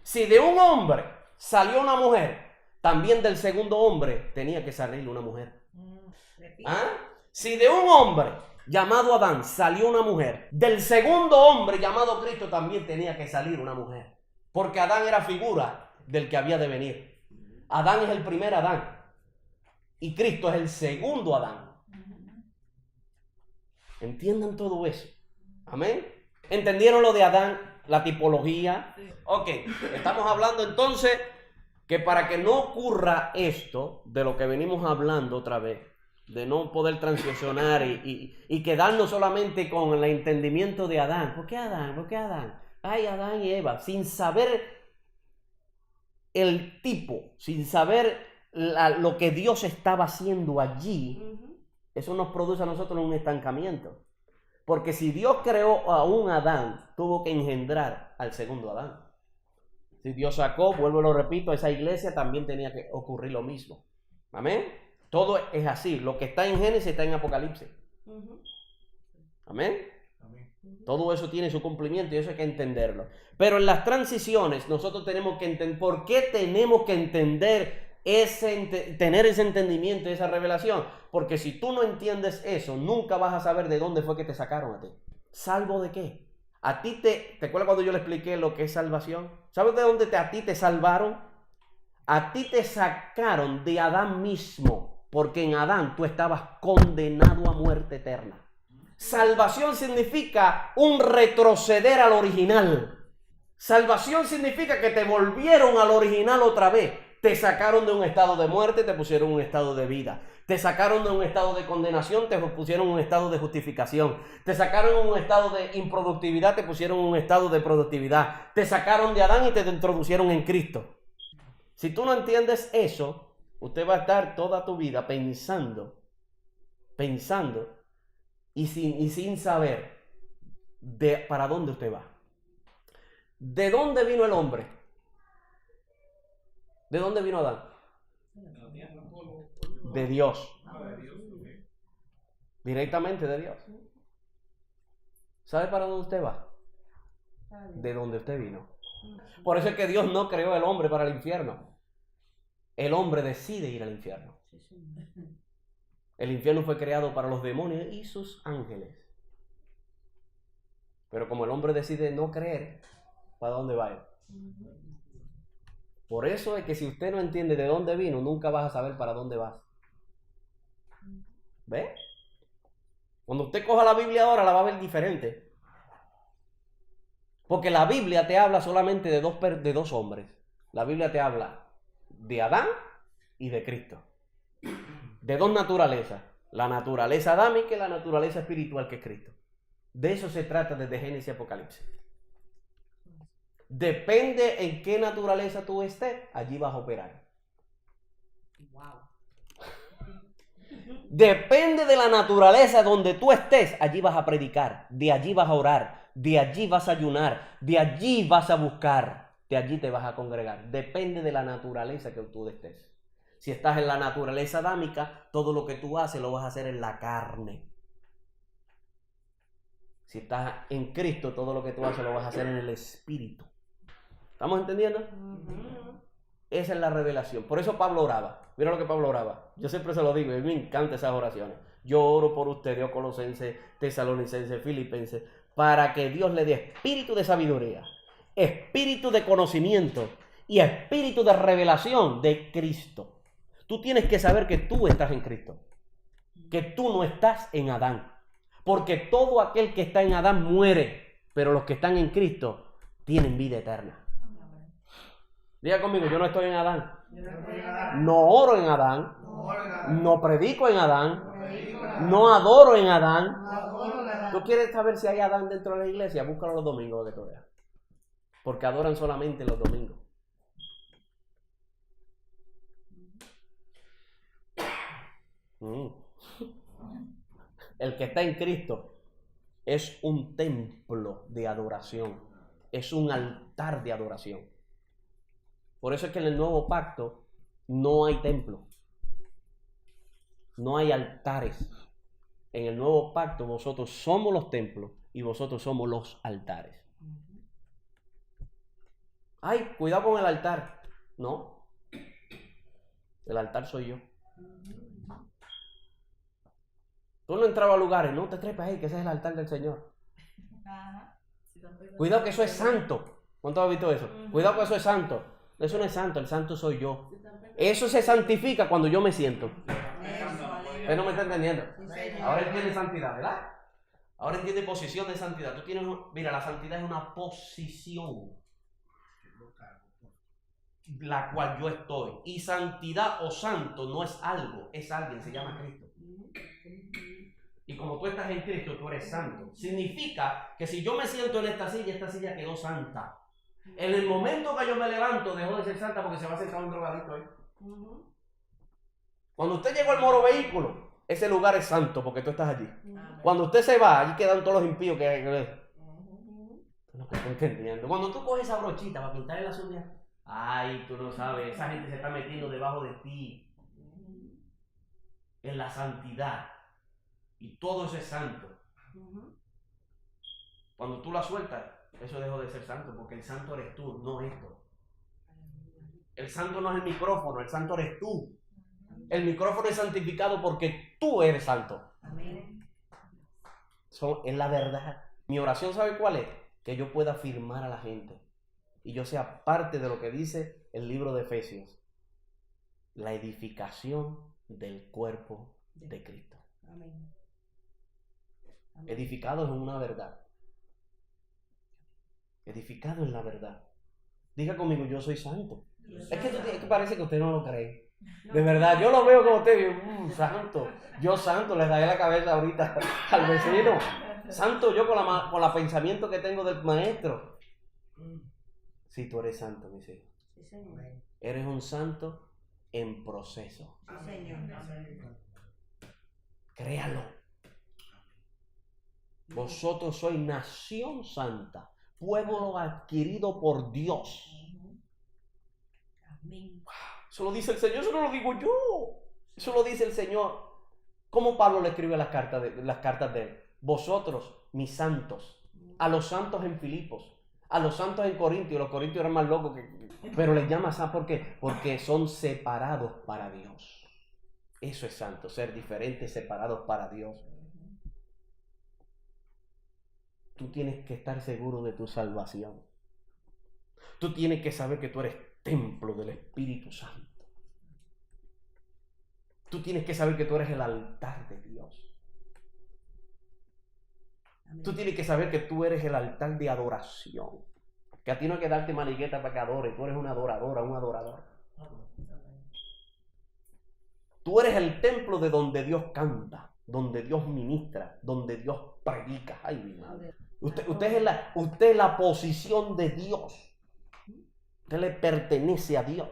Si de un hombre salió una mujer, también del segundo hombre tenía que salir una mujer. ¿Ah? Si de un hombre llamado Adán salió una mujer, del segundo hombre llamado Cristo también tenía que salir una mujer. Porque Adán era figura del que había de venir. Adán es el primer Adán y Cristo es el segundo Adán. ¿Entiendan todo eso? Amén. ¿Entendieron lo de Adán? La tipología. Ok, estamos hablando entonces que para que no ocurra esto de lo que venimos hablando otra vez, de no poder transicionar y quedarnos solamente con el entendimiento de Adán. ¿Por qué Adán? ¿Por qué Adán? Ay, Adán y Eva, sin saber el tipo, sin saber lo que Dios estaba haciendo allí, eso nos produce a nosotros un estancamiento. Porque si Dios creó a un Adán, tuvo que engendrar al segundo Adán. Si Dios sacó, vuelvo y lo repito, esa iglesia también tenía que ocurrir lo mismo. Amén. Todo es así. Lo que está en Génesis está en Apocalipsis. Amén. Todo eso tiene su cumplimiento y eso hay que entenderlo. Pero en las transiciones nosotros tenemos que entender. ¿Por qué tenemos que entender tener ese entendimiento, esa revelación. Porque si tú no entiendes eso, nunca vas a saber de dónde fue que te sacaron a ti. ¿Salvo de qué? A ti ¿te acuerdas cuando yo le expliqué lo que es salvación? ¿Sabes de dónde a ti te salvaron? A ti te sacaron de Adán mismo, porque en Adán tú estabas condenado a muerte eterna. Salvación significa un retroceder al original. Salvación significa que te volvieron al original otra vez. Te sacaron de un estado de muerte, te pusieron en un estado de vida. Te sacaron de un estado de condenación, te pusieron en un estado de justificación. Te sacaron en un estado de improductividad, te pusieron en un estado de productividad. Te sacaron de Adán y te introducieron en Cristo. Si tú no entiendes eso, usted va a estar toda tu vida pensando y sin saber para dónde usted va. ¿De dónde vino el hombre? ¿De dónde vino Adán? De Dios. Directamente de Dios. ¿Sabe para dónde usted va? De dónde usted vino. Por eso es que Dios no creó el hombre para el infierno. El hombre decide ir al infierno. El infierno fue creado para los demonios y sus ángeles. Pero como el hombre decide no creer, ¿para dónde va él? Por eso es que si usted no entiende de dónde vino, nunca vas a saber para dónde vas. ¿Ve? Cuando usted coja la Biblia ahora, la va a ver diferente. Porque la Biblia te habla solamente de dos hombres. La Biblia te habla de Adán y de Cristo. De dos naturalezas. La naturaleza adámica y la naturaleza espiritual que es Cristo. De eso se trata desde Génesis y Apocalipsis. Depende en qué naturaleza tú estés, allí vas a operar. Wow. Depende de la naturaleza donde tú estés, allí vas a predicar, de allí vas a orar, de allí vas a ayunar, de allí vas a buscar, de allí te vas a congregar. Depende de la naturaleza que tú estés. Si estás en la naturaleza adámica, todo lo que tú haces lo vas a hacer en la carne. Si estás en Cristo, todo lo que tú haces lo vas a hacer en el Espíritu. ¿Estamos entendiendo? Esa es la revelación. Por eso Pablo oraba. Mira lo que Pablo oraba. Yo siempre se lo digo, a mí me encantan esas oraciones. Yo oro por ustedes, Colosenses, Tesalonicenses, Filipenses, para que Dios le dé espíritu de sabiduría, espíritu de conocimiento y espíritu de revelación de Cristo. Tú tienes que saber que tú estás en Cristo, que tú no estás en Adán, porque todo aquel que está en Adán muere, pero los que están en Cristo tienen vida eterna. Diga conmigo, yo no estoy en Adán. No oro en Adán. No predico en Adán. No adoro en Adán. ¿Tú quieres saber si hay Adán dentro de la iglesia? Búscalo los domingos que tú veas. Porque adoran solamente los domingos. El que está en Cristo es un templo de adoración. Es un altar de adoración. Por eso es que en el nuevo pacto no hay templo. No hay altares. En el nuevo pacto vosotros somos los templos y vosotros somos los altares. Ay, cuidado con el altar. No. El altar soy yo. Tú no entrabas a lugares, no te trepes ahí, que ese es el altar del Señor. Cuidado que eso es santo. ¿Cuántos has visto eso? Cuidado que eso es santo. Eso no es santo, el santo soy yo. Eso se santifica cuando yo me siento. Usted no me está entendiendo. Ahora entiende santidad, ¿verdad? Ahora entiende posición de santidad. Tú tienes, mira, la santidad es una posición, la cual yo estoy. Y santidad o santo no es algo, es alguien, se llama Cristo. Y como tú estás en Cristo, tú eres santo. Significa que si yo me siento en esta silla quedó santa. En el momento que yo me levanto, dejó de ser santa porque se va a sentar un drogadicto ahí. Cuando usted llegó al moro vehículo, ese lugar es santo porque tú estás allí. Cuando usted se va, allí quedan todos los impíos que hay que ver. No estoy entendiendo. Cuando tú coges esa brochita para pintarle las uñas, ay, tú no sabes, esa gente se está metiendo debajo de ti. En la santidad. Y todo eso es santo. Cuando tú la sueltas, eso dejó de ser santo, porque el santo eres tú, no esto. El santo no es el micrófono, el santo eres tú. El micrófono es santificado porque tú eres santo. Amén. Eso es la verdad. Mi oración, ¿sabe cuál es? Que yo pueda afirmar a la gente y yo sea parte de lo que dice el libro de Efesios. La edificación del cuerpo de Cristo. Amén. Amén. Edificado en una verdad. Edificado en la verdad. Diga conmigo, yo soy santo. Es que parece que usted no lo cree. De verdad, yo lo veo como usted, santo. Yo santo, le caí la cabeza ahorita al vecino. Santo yo con la pensamiento que tengo del maestro. Sí, tú eres santo, mis hijos. Sí, Señor. Eres un santo en proceso. Sí, Señor. Créalo. Vosotros sois nación santa, pueblo adquirido por Dios. Amén. Eso lo dice el Señor, eso no lo digo yo. Eso lo dice el Señor. ¿Cómo Pablo le escribe las cartas de él? Vosotros, mis santos, a los santos en Filipos, a los santos en Corintios. Los corintios eran más locos pero les llama santos. ¿Por qué? Porque son separados para Dios. Eso es santo, ser diferentes, separados para Dios. Tú tienes que estar seguro de tu salvación. Tú tienes que saber que tú eres templo del Espíritu Santo. Tú tienes que saber que tú eres el altar de Dios. Amén. Tú tienes que saber que tú eres el altar de adoración. Que a ti no hay que darte manigueta para que adore. Tú eres una adoradora, un adorador. Tú eres el templo de donde Dios canta, donde Dios ministra, donde Dios predica. Ay, mi madre. Usted es la posición de Dios. Usted le pertenece a Dios.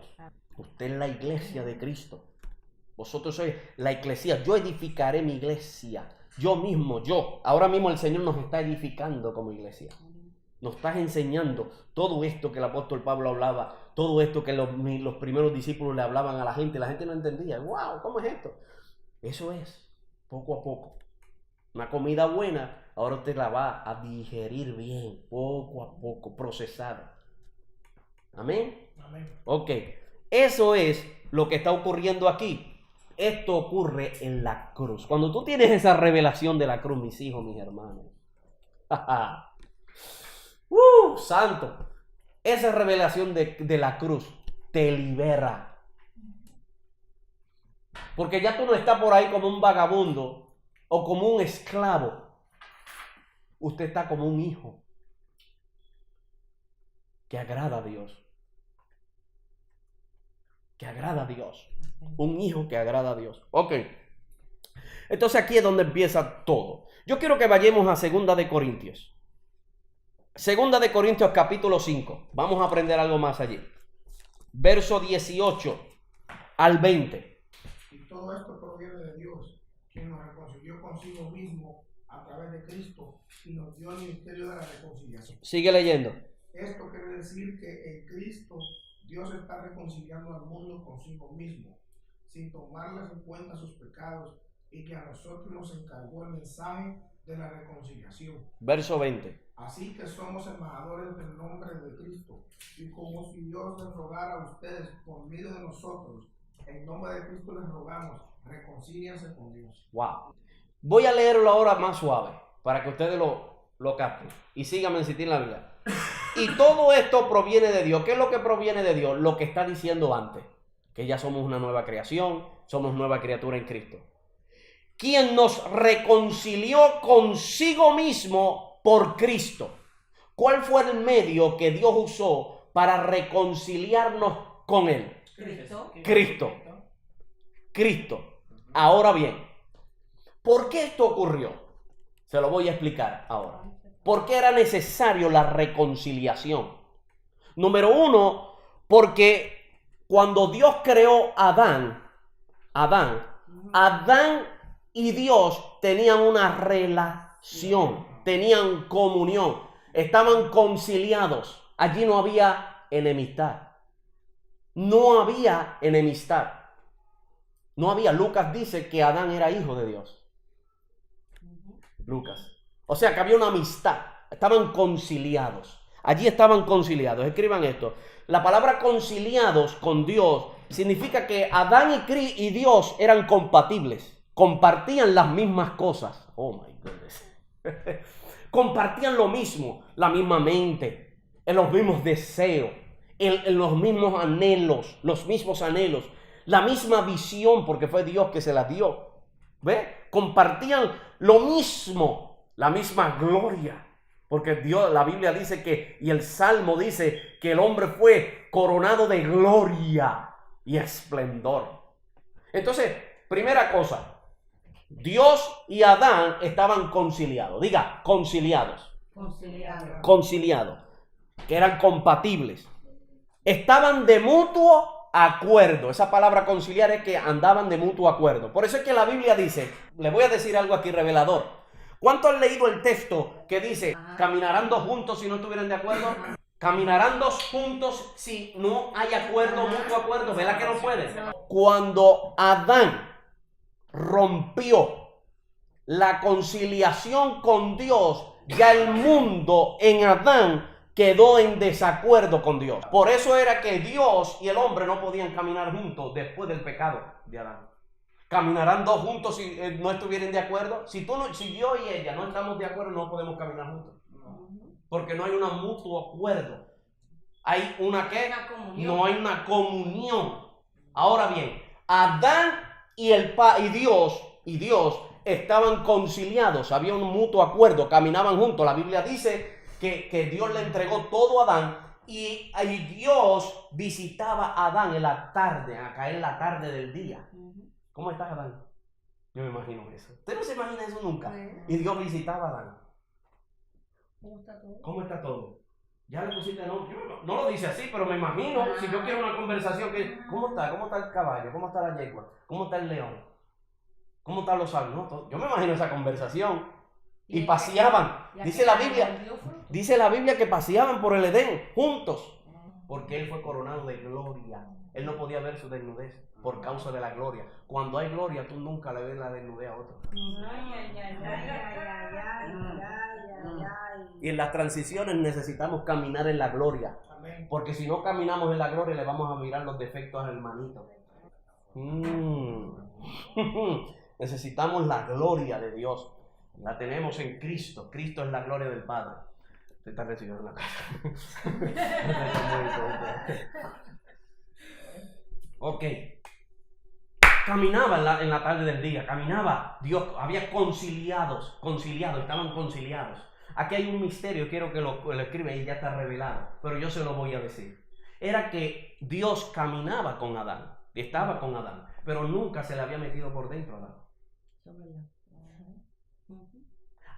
Usted es la iglesia de Cristo. Vosotros sois la iglesia. Yo edificaré mi iglesia. Ahora mismo el Señor nos está edificando como iglesia. Nos está enseñando todo esto que el apóstol Pablo hablaba, todo esto que los primeros discípulos le hablaban a la gente. La gente no entendía. ¡Wow! ¿Cómo es esto? Eso es, poco a poco. Una comida buena, ahora usted la va a digerir bien, poco a poco, procesada. ¿Amén? Amén. Ok, eso es lo que está ocurriendo aquí. Esto ocurre en la cruz. Cuando tú tienes esa revelación de la cruz, mis hijos, mis hermanos. Santo. Esa revelación de la cruz te libera. Porque ya tú no estás por ahí como un vagabundo o como un esclavo. Usted está como un hijo que agrada a Dios. Que agrada a Dios. Un hijo que agrada a Dios. Ok. Entonces aquí es donde empieza todo. Yo quiero que vayamos a 2 de Corintios. 2 de Corintios capítulo 5. Vamos a aprender algo más allí. Verso 18 al 20. Y todo esto proviene de Dios, quien nos reconcilió consigo mismo a través de Cristo y nos dio el ministerio de la reconciliación. Sigue leyendo. Esto quiere decir que en Cristo Dios está reconciliando al mundo consigo mismo, sin tomarles en cuenta sus pecados, y que a nosotros nos encargó el mensaje de la reconciliación. Verso 20. Así que somos embajadores del nombre de Cristo, y como si Dios les rogara a ustedes por medio de nosotros, en nombre de Cristo les rogamos, reconcíliense con Dios. Wow. Voy a leerlo ahora más suave, para que ustedes lo capten. Y síganme si tienen la vida. Y todo esto proviene de Dios. ¿Qué es lo que proviene de Dios? Lo que está diciendo antes. Que ya somos una nueva creación, somos nueva criatura en Cristo. Quien nos reconcilió consigo mismo por Cristo. ¿Cuál fue el medio que Dios usó para reconciliarnos con Él? Cristo. Ahora bien, ¿por qué esto ocurrió? Se lo voy a explicar ahora. ¿Por qué era necesario la reconciliación? Número 1, porque cuando Dios creó a Adán y Dios tenían una relación, tenían comunión, estaban conciliados. Allí no había enemistad. No había enemistad. No había. Lucas dice que Adán era hijo de Dios. Lucas. O sea que había una amistad. Estaban conciliados. Allí estaban conciliados. Escriban esto. la palabra conciliados con Dios significa que Adán y Dios eran compatibles, compartían las mismas cosas. Oh my goodness. Compartían lo mismo, la misma mente, en los mismos deseos, en los mismos anhelos, la misma visión, porque fue Dios que se las dio. ¿Ve? Compartían lo mismo, la misma gloria. Porque Dios, la Biblia dice que, y el Salmo dice que el hombre fue coronado de gloria y esplendor. Entonces, primera cosa, Dios y Adán estaban conciliados. Diga, conciliados. Conciliados. Que eran compatibles. Estaban de mutuo acuerdo. Esa palabra conciliar es que andaban de mutuo acuerdo. Por eso es que la Biblia dice, le voy a decir algo aquí revelador. ¿Cuántos han leído el texto que dice, caminarán dos juntos si no estuvieran de acuerdo? Caminarán dos juntos si no hay acuerdo, mutuo acuerdo. ¿Verdad que no puede? Cuando Adán rompió la conciliación con Dios, ya el mundo en Adán quedó en desacuerdo con Dios. Por eso era que Dios y el hombre no podían caminar juntos después del pecado de Adán. ¿Caminarán dos juntos si no estuvieran de acuerdo? Si yo y ella no estamos de acuerdo, no podemos caminar juntos. Porque no hay un mutuo acuerdo. ¿Hay una qué? No hay una comunión. Ahora bien, Adán y Dios estaban conciliados. Había un mutuo acuerdo, caminaban juntos. La Biblia dice que Dios le entregó todo a Adán. Y Dios visitaba a Adán en la tarde, a caer la tarde del día. ¿Cómo estás, Adán? Yo me imagino eso. ¿Usted no se imagina eso nunca? Y Dios visitaba a Adán. ¿Cómo está todo? Ya le pusiste nombre. No lo dice así, pero me imagino, si yo quiero una conversación, ¿cómo está? ¿Cómo está el caballo? ¿Cómo está la yegua? ¿Cómo está el león? ¿Cómo están los salmos? Yo me imagino esa conversación. Y paseaban. Dice la Biblia que paseaban por el Edén juntos. Porque él fue coronado de gloria. Él no podía ver su desnudez por causa de la gloria. Cuando hay gloria, tú nunca le ves la desnudez a otro. Y en las transiciones necesitamos caminar en la gloria. Porque si no caminamos en la gloria, le vamos a mirar los defectos al hermanito. Necesitamos la gloria de Dios. La tenemos en Cristo. Cristo es la gloria del Padre. Usted está recibiendo la casa. Ok. Caminaba en la tarde del día. Caminaba. Dios había conciliados. Estaban conciliados. Aquí hay un misterio. Quiero que lo escriba y ya está revelado. Pero yo se lo voy a decir. Era que Dios caminaba con Adán. Estaba con Adán. Pero nunca se le había metido por dentro a Adán.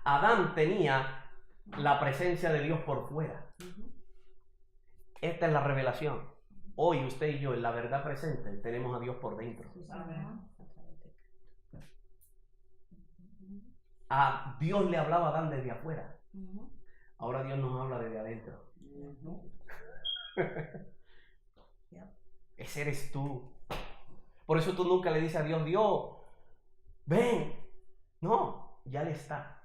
Adán tenía la presencia de Dios por fuera. Esta es la revelación. Hoy usted y yo, en la verdad presente, tenemos a Dios por dentro. A Dios le hablaba a Adán desde afuera. Ahora Dios nos habla desde adentro. Ese eres tú. Por eso tú nunca le dices a Dios, Dios, ven. No, ya le está.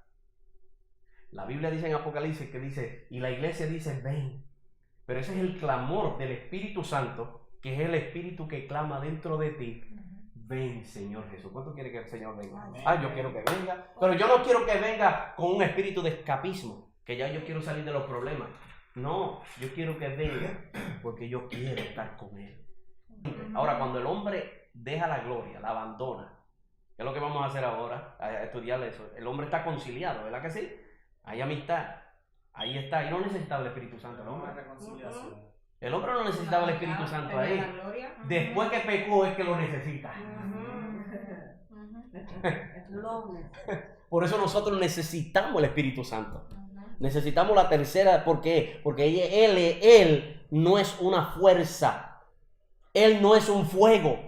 La Biblia dice en Apocalipsis que dice, y la iglesia dice, ven. Pero ese es el clamor del Espíritu Santo, que es el Espíritu que clama dentro de ti. Ven, Señor Jesús. ¿Cuánto quiere que el Señor venga? Yo quiero que venga. Pero yo no quiero que venga con un espíritu de escapismo, que ya yo quiero salir de los problemas. No, yo quiero que venga porque yo quiero estar con Él. Ahora, cuando el hombre deja la gloria, la abandona, ¿qué es lo que vamos a hacer ahora? A estudiar eso. El hombre está conciliado, ¿verdad que sí? Hay amistad. Ahí está. Y no necesitaba el Espíritu Santo, ¿no? El hombre no necesitaba el Espíritu Santo ahí. Después que pecó es que lo necesita. Por eso nosotros necesitamos el Espíritu Santo. Necesitamos la tercera. ¿Por qué? Porque él no es una fuerza. Él no es un fuego.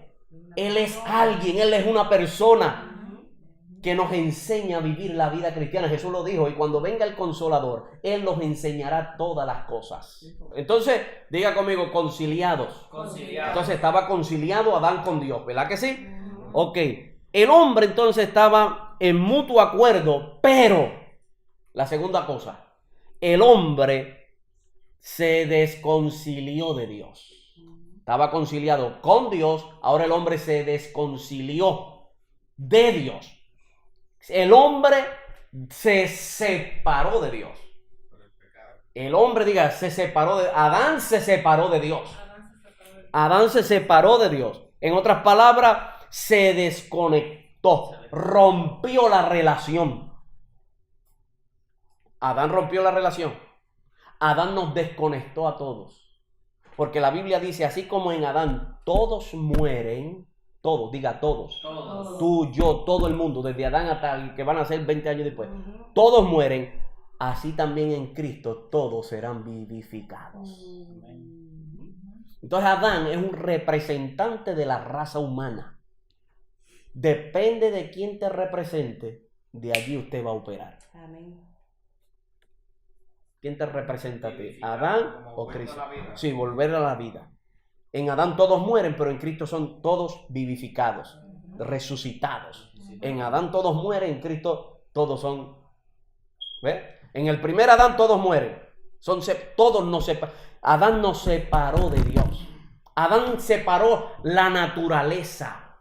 Él es alguien. Él es una persona que nos enseña a vivir la vida cristiana. Jesús lo dijo, y cuando venga el Consolador, Él nos enseñará todas las cosas. Entonces, diga conmigo, conciliados. Entonces estaba conciliado Adán con Dios, ¿verdad que sí? Ok, el hombre entonces estaba en mutuo acuerdo, pero, la segunda cosa, el hombre se desconcilió de Dios. Estaba conciliado con Dios, ahora el hombre se desconcilió de Dios. El hombre se separó de Dios. El hombre, diga, se separó de Adán, se separó de Dios. Adán se separó de Dios. En otras palabras, se desconectó, rompió la relación. Adán rompió la relación. Adán nos desconectó a todos. Porque la Biblia dice, así como en Adán todos mueren, todos, diga todos. Todos. Tú, yo, todo el mundo, desde Adán hasta el que van a ser 20 años después. Todos mueren. Así también en Cristo todos serán vivificados. Entonces Adán es un representante de la raza humana. Depende de quién te represente, de allí usted va a operar. Amén. ¿Quién te representa a ti? ¿Adán o Cristo? Sí, volver a la vida. En Adán todos mueren, pero en Cristo son todos vivificados, resucitados. En Adán todos mueren, en Cristo todos son. ¿Ves? En el primer Adán todos mueren. Todos nos separan. Adán nos separó de Dios. Adán separó la naturaleza.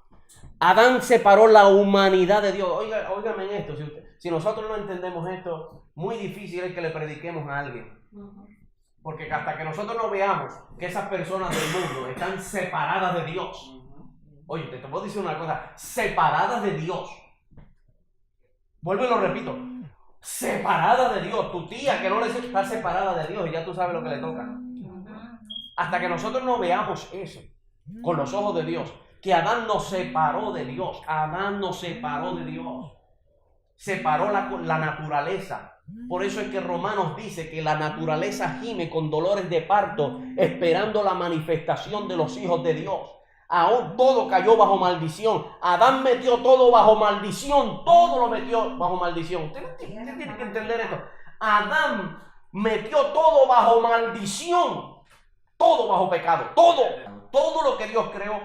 Adán separó la humanidad de Dios. Óigame en esto. Si nosotros no entendemos esto, muy difícil es que le prediquemos a alguien. Porque hasta que nosotros no veamos que esas personas del mundo están separadas de Dios. Oye, te puedo decir una cosa. Separadas de Dios. Vuelvo y lo repito. Separada de Dios. Tu tía que no le está separada de Dios y ya tú sabes lo que le toca. Hasta que nosotros no veamos eso con los ojos de Dios, que Adán nos separó de Dios. Adán nos separó de Dios. Separó la naturaleza. Por eso es que Romanos dice que la naturaleza gime con dolores de parto, esperando la manifestación de los hijos de Dios. Aún todo cayó bajo maldición. Adán metió todo bajo maldición. Todo lo metió bajo maldición. Usted tiene que entender esto. Adán metió todo bajo maldición. Todo bajo pecado. Todo lo que Dios creó.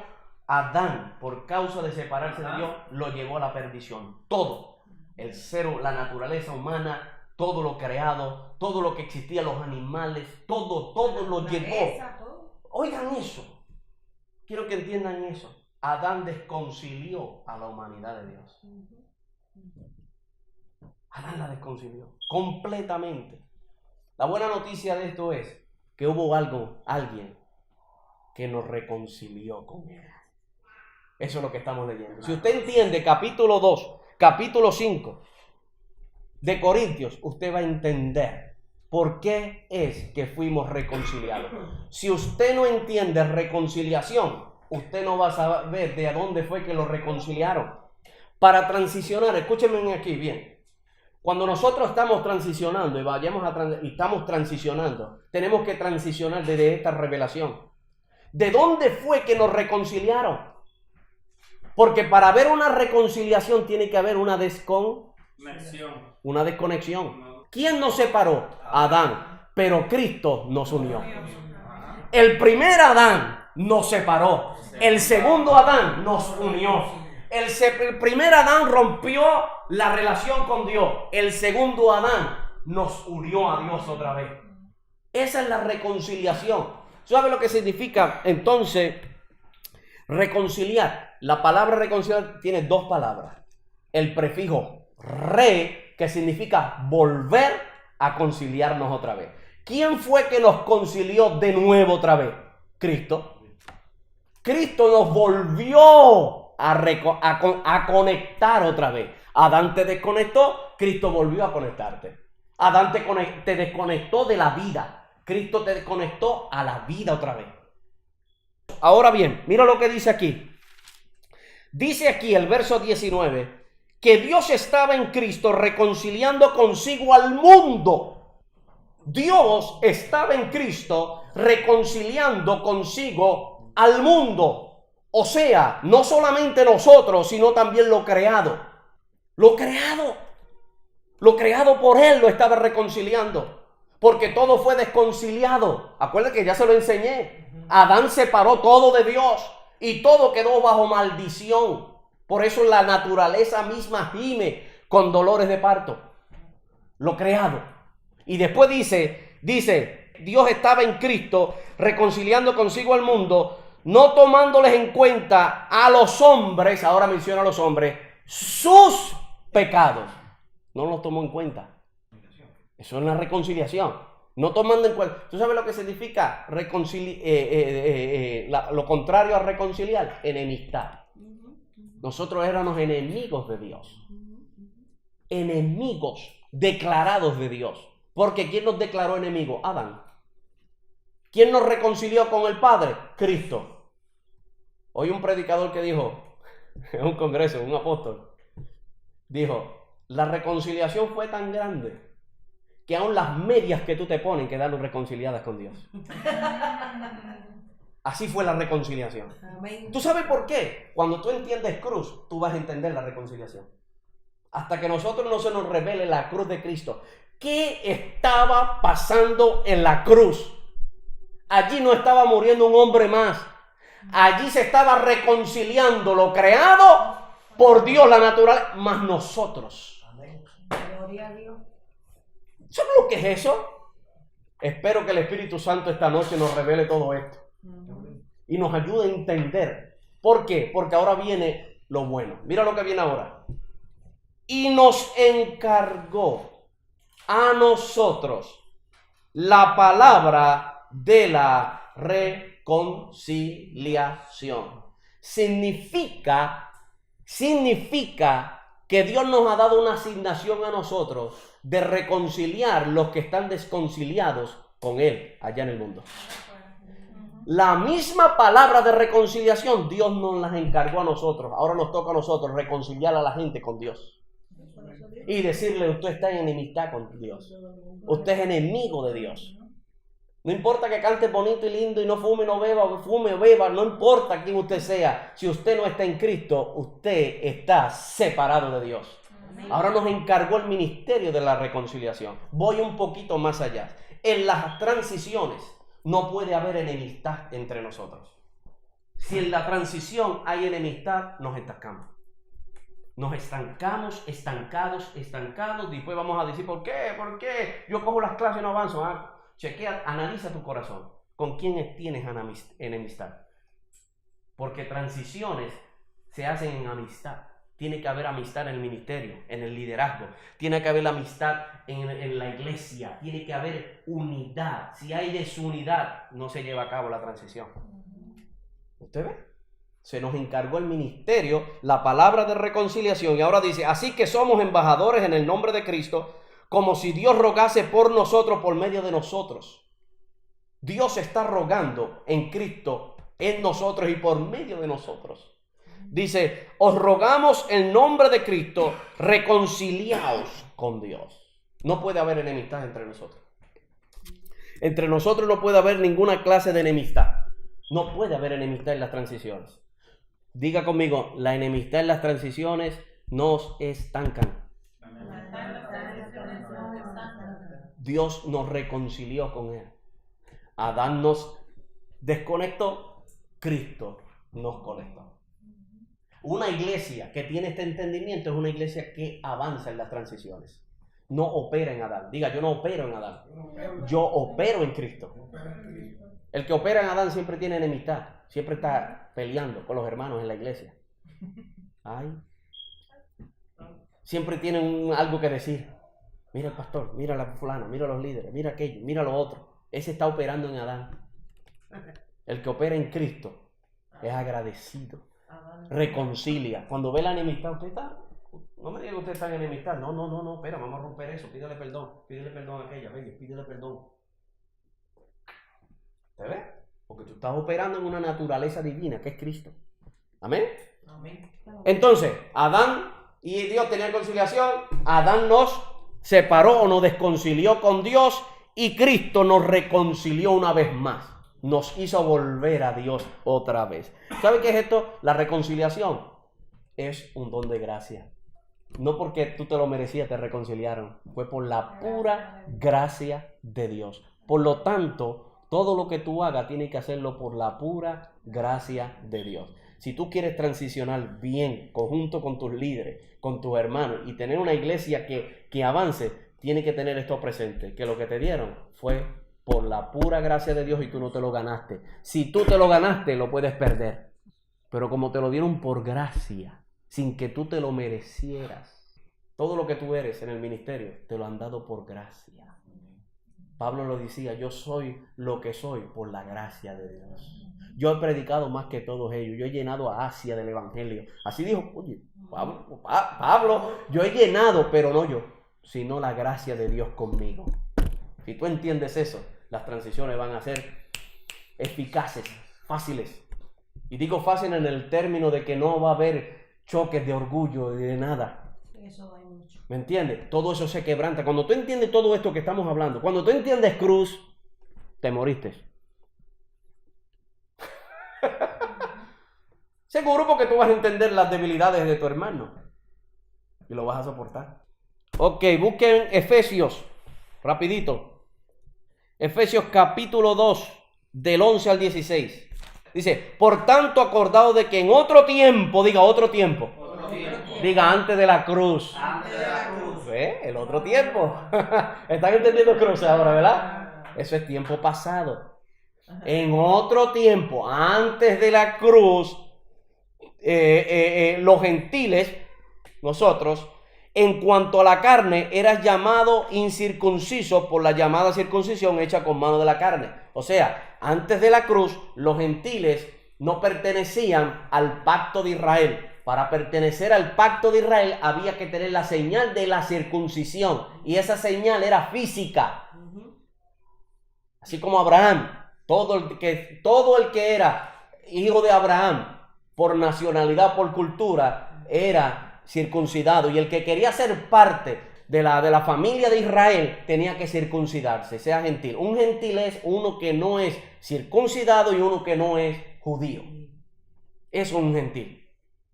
Adán, por causa de separarse de Dios, lo llevó a la perdición. Todo. El ser, la naturaleza humana, todo lo creado, todo lo que existía, los animales, todo lo llevó. Oigan eso. Quiero que entiendan eso. Adán desconcilió a la humanidad de Dios. Adán la desconcilió completamente. La buena noticia de esto es que hubo alguien que nos reconcilió con él. Eso es lo que estamos leyendo. Si usted entiende capítulo 2, capítulo 5 de Corintios, usted va a entender por qué es que fuimos reconciliados. Si usted no entiende reconciliación, usted no va a saber de dónde fue que lo reconciliaron. Para transicionar, escúchenme aquí bien. Cuando nosotros estamos transicionando y estamos transicionando, tenemos que transicionar desde esta revelación. ¿De dónde fue que nos reconciliaron? Porque para haber una reconciliación tiene que haber una desconexión. ¿Quién nos separó? Adán. Pero Cristo nos unió. El primer Adán nos separó. El segundo Adán nos unió. El primer Adán rompió la relación con Dios. El segundo Adán nos unió a Dios otra vez. Esa es la reconciliación. ¿Sabe lo que significa entonces reconciliar? La palabra reconciliar tiene dos palabras. El prefijo re, que significa volver a conciliarnos otra vez. ¿Quién fue que nos concilió de nuevo otra vez? Cristo. Cristo nos volvió a conectar otra vez. Adán te desconectó, Cristo volvió a conectarte. Adán te desconectó de la vida. Cristo te desconectó a la vida otra vez. Ahora bien, mira lo que dice aquí. Dice aquí el verso 19 que Dios estaba en Cristo reconciliando consigo al mundo. Dios estaba en Cristo reconciliando consigo al mundo. O sea, no solamente nosotros, sino también lo creado. Lo creado por Él lo estaba reconciliando. Porque todo fue desconciliado. Acuérdense que ya se lo enseñé. Adán separó todo de Dios y todo quedó bajo maldición. Por eso la naturaleza misma gime con dolores de parto. Lo creado. Y después dice, Dios estaba en Cristo reconciliando consigo al mundo, no tomándoles en cuenta a los hombres, ahora menciona a los hombres, sus pecados. No los tomó en cuenta. Eso es la reconciliación. No tomando en cuenta. ¿Tú sabes lo que significa lo contrario a reconciliar? Enemistad. Nosotros éramos enemigos de Dios. Enemigos declarados de Dios. Porque ¿quién nos declaró enemigos? Adán. ¿Quién nos reconcilió con el Padre? Cristo. Hoy un predicador que dijo, en un congreso, un apóstol, dijo, la reconciliación fue tan grande que aún las medias que tú te ponen quedaron reconciliadas con Dios. Así fue la reconciliación. Amén. ¿Tú sabes por qué? Cuando tú entiendes cruz, tú vas a entender la reconciliación. Hasta que nosotros no se nos revele la cruz de Cristo. ¿Qué estaba pasando en la cruz? Allí no estaba muriendo un hombre más. Allí se estaba reconciliando lo creado por Dios, la naturaleza, más nosotros. Gloria a Dios. ¿Sabes lo que es eso? Espero que el Espíritu Santo esta noche nos revele todo esto y nos ayude a entender. ¿Por qué? Porque ahora viene lo bueno. Mira lo que viene ahora. Y nos encargó a nosotros la palabra de la reconciliación. Significa que Dios nos ha dado una asignación a nosotros de reconciliar los que están desconciliados con Él allá en el mundo. La misma palabra de reconciliación Dios nos las encargó a nosotros. Ahora nos toca a nosotros reconciliar a la gente con Dios. Y decirle, usted está en enemistad con Dios. Usted es enemigo de Dios. No importa que cante bonito y lindo y no fume, no beba, o fume o beba, no importa quién usted sea. Si usted no está en Cristo, usted está separado de Dios. Ahora nos encargó el ministerio de la reconciliación. Voy un poquito más allá. En las transiciones no puede haber enemistad entre nosotros. Si en la transición hay enemistad, nos estancamos. Nos estancamos, estancados. Después vamos a decir, ¿por qué? Yo cojo las clases y no avanzo. Chequea, analiza tu corazón. ¿Con quién tienes enemistad? Porque transiciones se hacen en amistad. Tiene que haber amistad en el ministerio, en el liderazgo. Tiene que haber amistad en la iglesia. Tiene que haber unidad. Si hay desunidad, no se lleva a cabo la transición. ¿Usted ve? Se nos encargó el ministerio, la palabra de reconciliación. Y ahora dice, así que somos embajadores en el nombre de Cristo, como si Dios rogase por nosotros, por medio de nosotros. Dios está rogando en Cristo, en nosotros y por medio de nosotros. Dice, os rogamos en nombre de Cristo, reconciliaos con Dios. No puede haber enemistad entre nosotros. Entre nosotros no puede haber ninguna clase de enemistad. No puede haber enemistad en las transiciones. Diga conmigo, la enemistad en las transiciones nos estancan. Dios nos reconcilió con Él. Adán nos desconectó, Cristo nos conectó. Una iglesia que tiene este entendimiento es una iglesia que avanza en las transiciones. No opera en Adán. Diga, yo no opero en Adán. Yo opero en Cristo. El que opera en Adán siempre tiene enemistad. Siempre está peleando con los hermanos en la iglesia. Ay. Siempre tienen algo que decir. Mira el pastor, mira la fulana, mira los líderes, mira aquello, mira lo otro. Ese está operando en Adán. El que opera en Cristo es agradecido. Reconcilia. Cuando ve la enemistad, usted está... No me diga que usted está en enemistad. No, espera, vamos a romper eso. Pídele perdón a aquella, pídele perdón. ¿Te ves? Porque tú estás operando en una naturaleza divina que es Cristo. ¿Amén? Amén. Entonces, Adán y Dios tenían conciliación. Adán nos separó o nos desconcilió con Dios y Cristo nos reconcilió una vez más. Nos hizo volver a Dios otra vez. ¿Sabe qué es esto? La reconciliación es un don de gracia. No porque tú te lo merecías te reconciliaron. Fue por la pura gracia de Dios. Por lo tanto, todo lo que tú hagas tienes que hacerlo por la pura gracia de Dios. Si tú quieres transicionar bien, conjunto con tus líderes, con tus hermanos y tener una iglesia que avance, tiene que tener esto presente, que lo que te dieron fue por la pura gracia de Dios y tú no te lo ganaste. Si tú te lo ganaste, lo puedes perder. Pero como te lo dieron por gracia, sin que tú te lo merecieras, todo lo que tú eres en el ministerio te lo han dado por gracia. Pablo lo decía, yo soy lo que soy por la gracia de Dios. Yo he predicado más que todos ellos. Yo he llenado a Asia del evangelio. Así dijo, oye, Pablo, yo he llenado, pero no yo, sino la gracia de Dios conmigo. Si tú entiendes eso, las transiciones van a ser eficaces, fáciles. Y digo fácil en el término de que no va a haber choques de orgullo y de nada. Eso hay mucho. ¿Me entiendes? Todo eso se quebranta. Cuando tú entiendes todo esto que estamos hablando, cuando tú entiendes cruz, te moriste. Seguro, porque tú vas a entender las debilidades de tu hermano y lo vas a soportar. Ok, busquen Efesios, rapidito. Efesios capítulo 2, del 11 al 16. Dice, por tanto, acordaos de que en otro tiempo, diga otro tiempo. Diga antes de la cruz. Antes de la cruz. El otro tiempo. ¿Están entendiendo cruz ahora, verdad? Eso es tiempo pasado. En otro tiempo, antes de la cruz, los gentiles, nosotros, en cuanto a la carne, eras llamado incircunciso por la llamada circuncisión hecha con mano de la carne. O sea, antes de la cruz, los gentiles no pertenecían al pacto de Israel. Para pertenecer al pacto de Israel había que tener la señal de la circuncisión. Y esa señal era física. Así como Abraham. Todo el que era hijo de Abraham, por nacionalidad, por cultura, era circuncidado. Y el que quería ser parte de la familia de Israel tenía que circuncidarse, sea gentil. Un gentil es uno que no es circuncidado y uno que no es judío. Eso es un gentil.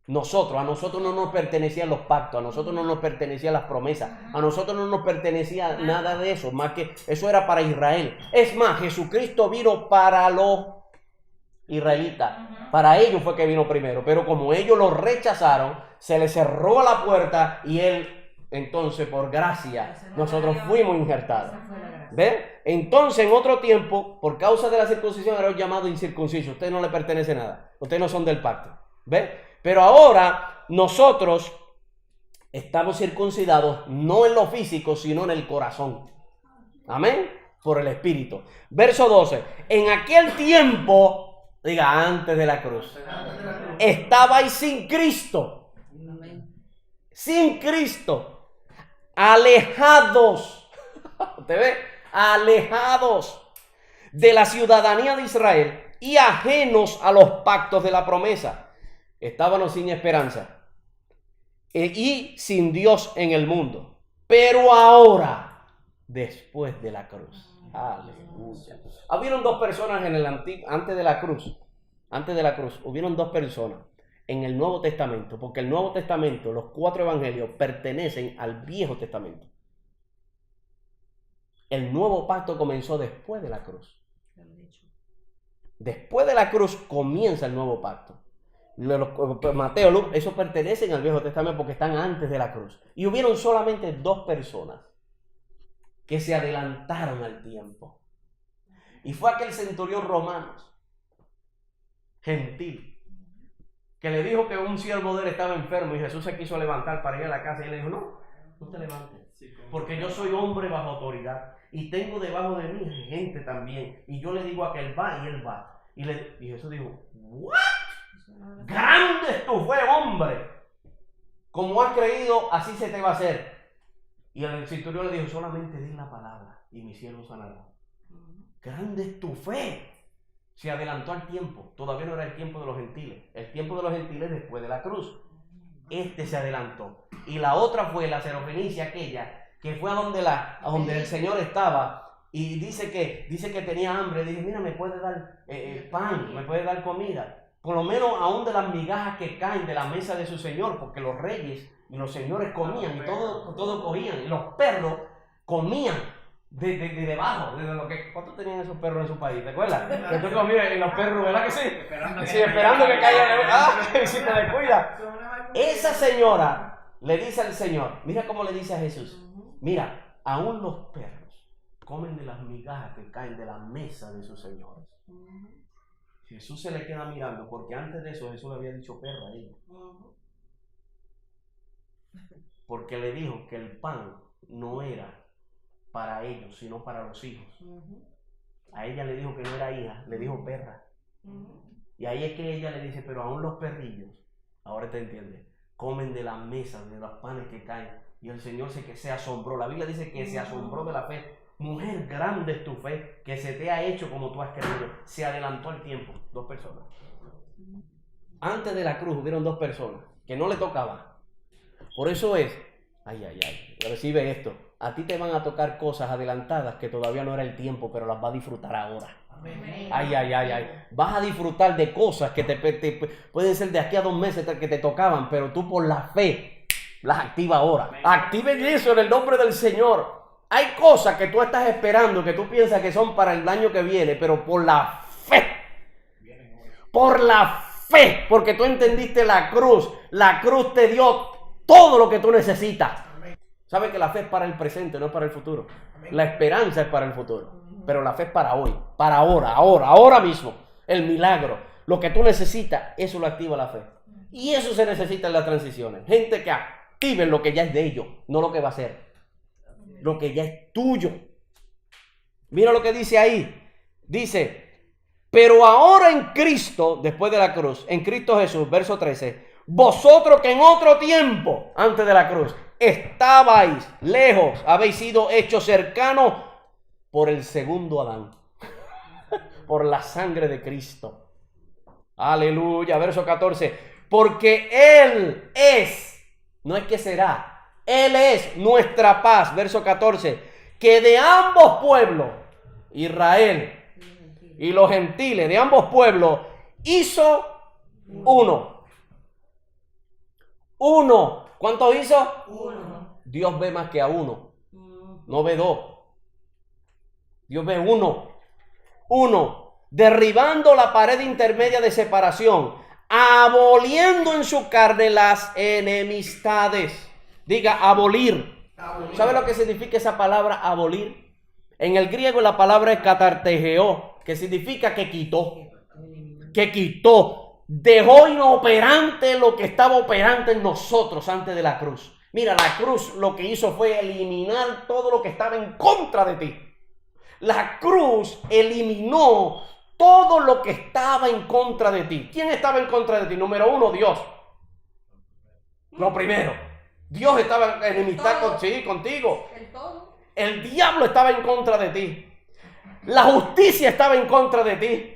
A nosotros no nos pertenecían los pactos, a nosotros no nos pertenecían las promesas, a nosotros no nos pertenecía nada de eso, más que eso era para Israel. Es más, Jesucristo vino para los israelitas, para ellos fue que vino primero, pero como ellos lo rechazaron, se les cerró la puerta y él, entonces por gracia, nosotros fuimos injertados. ¿Ven? Entonces en otro tiempo, por causa de la circuncisión, era llamado incircunciso. Ustedes no le pertenece nada, ustedes no son del pacto. ¿Ven? Pero ahora nosotros estamos circuncidados no en lo físico, sino en el corazón. Amén. Por el Espíritu. Verso 12. En aquel tiempo, diga antes de la cruz, estabais sin Cristo. Sin Cristo. Alejados. ¿Usted ve? Alejados de la ciudadanía de Israel y ajenos a los pactos de la promesa. Estábamos sin esperanza y sin Dios en el mundo. Pero ahora, después de la cruz. Aleluya. Hubieron dos personas en el antiguo, antes de la cruz, hubieron dos personas en el Nuevo Testamento, porque el Nuevo Testamento, los 4 evangelios, pertenecen al Viejo Testamento. El nuevo pacto comenzó después de la cruz. Después de la cruz comienza el nuevo pacto. Mateo, Lucas, eso pertenecen al Viejo Testamento porque están antes de la cruz. Y hubieron solamente 2 personas que se adelantaron al tiempo. Y fue aquel centurión romano, gentil, que le dijo que un siervo de él estaba enfermo y Jesús se quiso levantar para ir a la casa y le dijo, no te levantes, porque yo soy hombre bajo autoridad y tengo debajo de mí gente también. Y yo le digo a que él va y él va. Y Jesús dijo, ¿what? Grande es tu fe, hombre. Como has creído, así se te va a hacer. Y el centurión le dijo, solamente di la palabra y mi siervo sanará. Grande es tu fe. Se adelantó al tiempo. Todavía no era el tiempo de los gentiles. El tiempo de los gentiles después de la cruz. Este se adelantó. Y la otra fue la Serofenicia, aquella que fue a donde el Señor estaba. Y dice que tenía hambre. Dije, mira, me puede dar pan, me puede dar comida. Por lo menos aún de las migajas que caen de la mesa de su señor, porque los reyes y los señores comían y todo cogían. Y los perros comían de debajo. De lo que, ¿cuántos tenían esos perros en su país? ¿Te acuerdas? Que tú comías y los perros, ¿verdad que sí? Esperando que caiga. Si te descuidas. Esa señora le dice al Señor, mira cómo le dice a Jesús, mira, aún los perros comen de las migajas que caen de la mesa de sus señores. Jesús se le queda mirando porque antes de eso Jesús le había dicho perra a ella. Porque le dijo que el pan no era para ellos, sino para los hijos. A ella le dijo que no era hija, le dijo perra. Y ahí es que ella le dice, pero aún los perrillos, ahora te entiende, comen de la mesa, de los panes que caen. Y el Señor se asombró. La Biblia dice que se asombró de la fe. Mujer, grande es tu fe, que se te ha hecho como tú has creído. Se adelantó el tiempo. 2 personas. Antes de la cruz hubieron 2 personas que no le tocaban. Por eso es, recibe esto. A ti te van a tocar cosas adelantadas que todavía no era el tiempo, pero las vas a disfrutar ahora. Vas a disfrutar de cosas que te pueden ser de aquí a 2 meses que te tocaban, pero tú por la fe las activas ahora. Activen eso en el nombre del Señor. Hay cosas que tú estás esperando, que tú piensas que son para el año que viene, pero por la fe. Por la fe, porque tú entendiste la cruz. La cruz te dio todo lo que tú necesitas. ¿Sabes que la fe es para el presente, no es para el futuro? La esperanza es para el futuro, pero la fe es para hoy, para ahora mismo. El milagro, lo que tú necesitas, eso lo activa la fe. Y eso se necesita en las transiciones. Gente que active lo que ya es de ellos, no lo que va a ser. Lo que ya es tuyo. Mira lo que dice ahí. Dice, pero ahora en Cristo, después de la cruz, en Cristo Jesús, verso 13, vosotros que en otro tiempo, antes de la cruz, estabais lejos, habéis sido hechos cercanos por el segundo Adán, por la sangre de Cristo. Aleluya, verso 14, porque Él es, no es que será, Él es nuestra paz, verso 14, que de ambos pueblos, Israel y los gentiles, de ambos pueblos, hizo uno. Uno. ¿Cuántos hizo? 1. Dios ve más que a uno. No ve 2. Dios ve 1. 1. Derribando la pared intermedia de separación, aboliendo en su carne las enemistades. Diga, abolir. ¿Sabe lo que significa esa palabra abolir? En el griego la palabra es katartegeo, que significa que quitó. Que quitó. Dejó inoperante lo que estaba operante en nosotros antes de la cruz. Mira, la cruz lo que hizo fue eliminar todo lo que estaba en contra de ti. La cruz eliminó todo lo que estaba en contra de ti. ¿Quién estaba en contra de ti? Número 1, Dios. Lo primero. Dios estaba en enemistad contigo. El diablo estaba en contra de ti. La justicia estaba en contra de ti.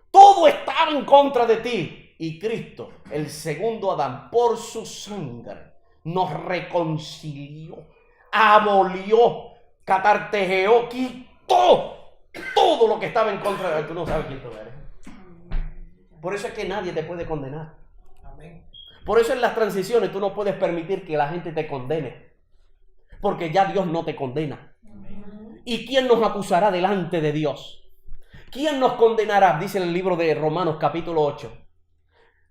Todo estaba en contra de ti. Y Cristo, el segundo Adán, por su sangre, nos reconcilió, abolió, katartegeó, quitó todo lo que estaba en contra de ti. Tú no sabes quién tú eres. Por eso es que nadie te puede condenar. Por eso en las transiciones tú no puedes permitir que la gente te condene. Porque ya Dios no te condena. ¿Y quién nos acusará delante de Dios? ¿Quién nos condenará? Dice en el libro de Romanos capítulo 8.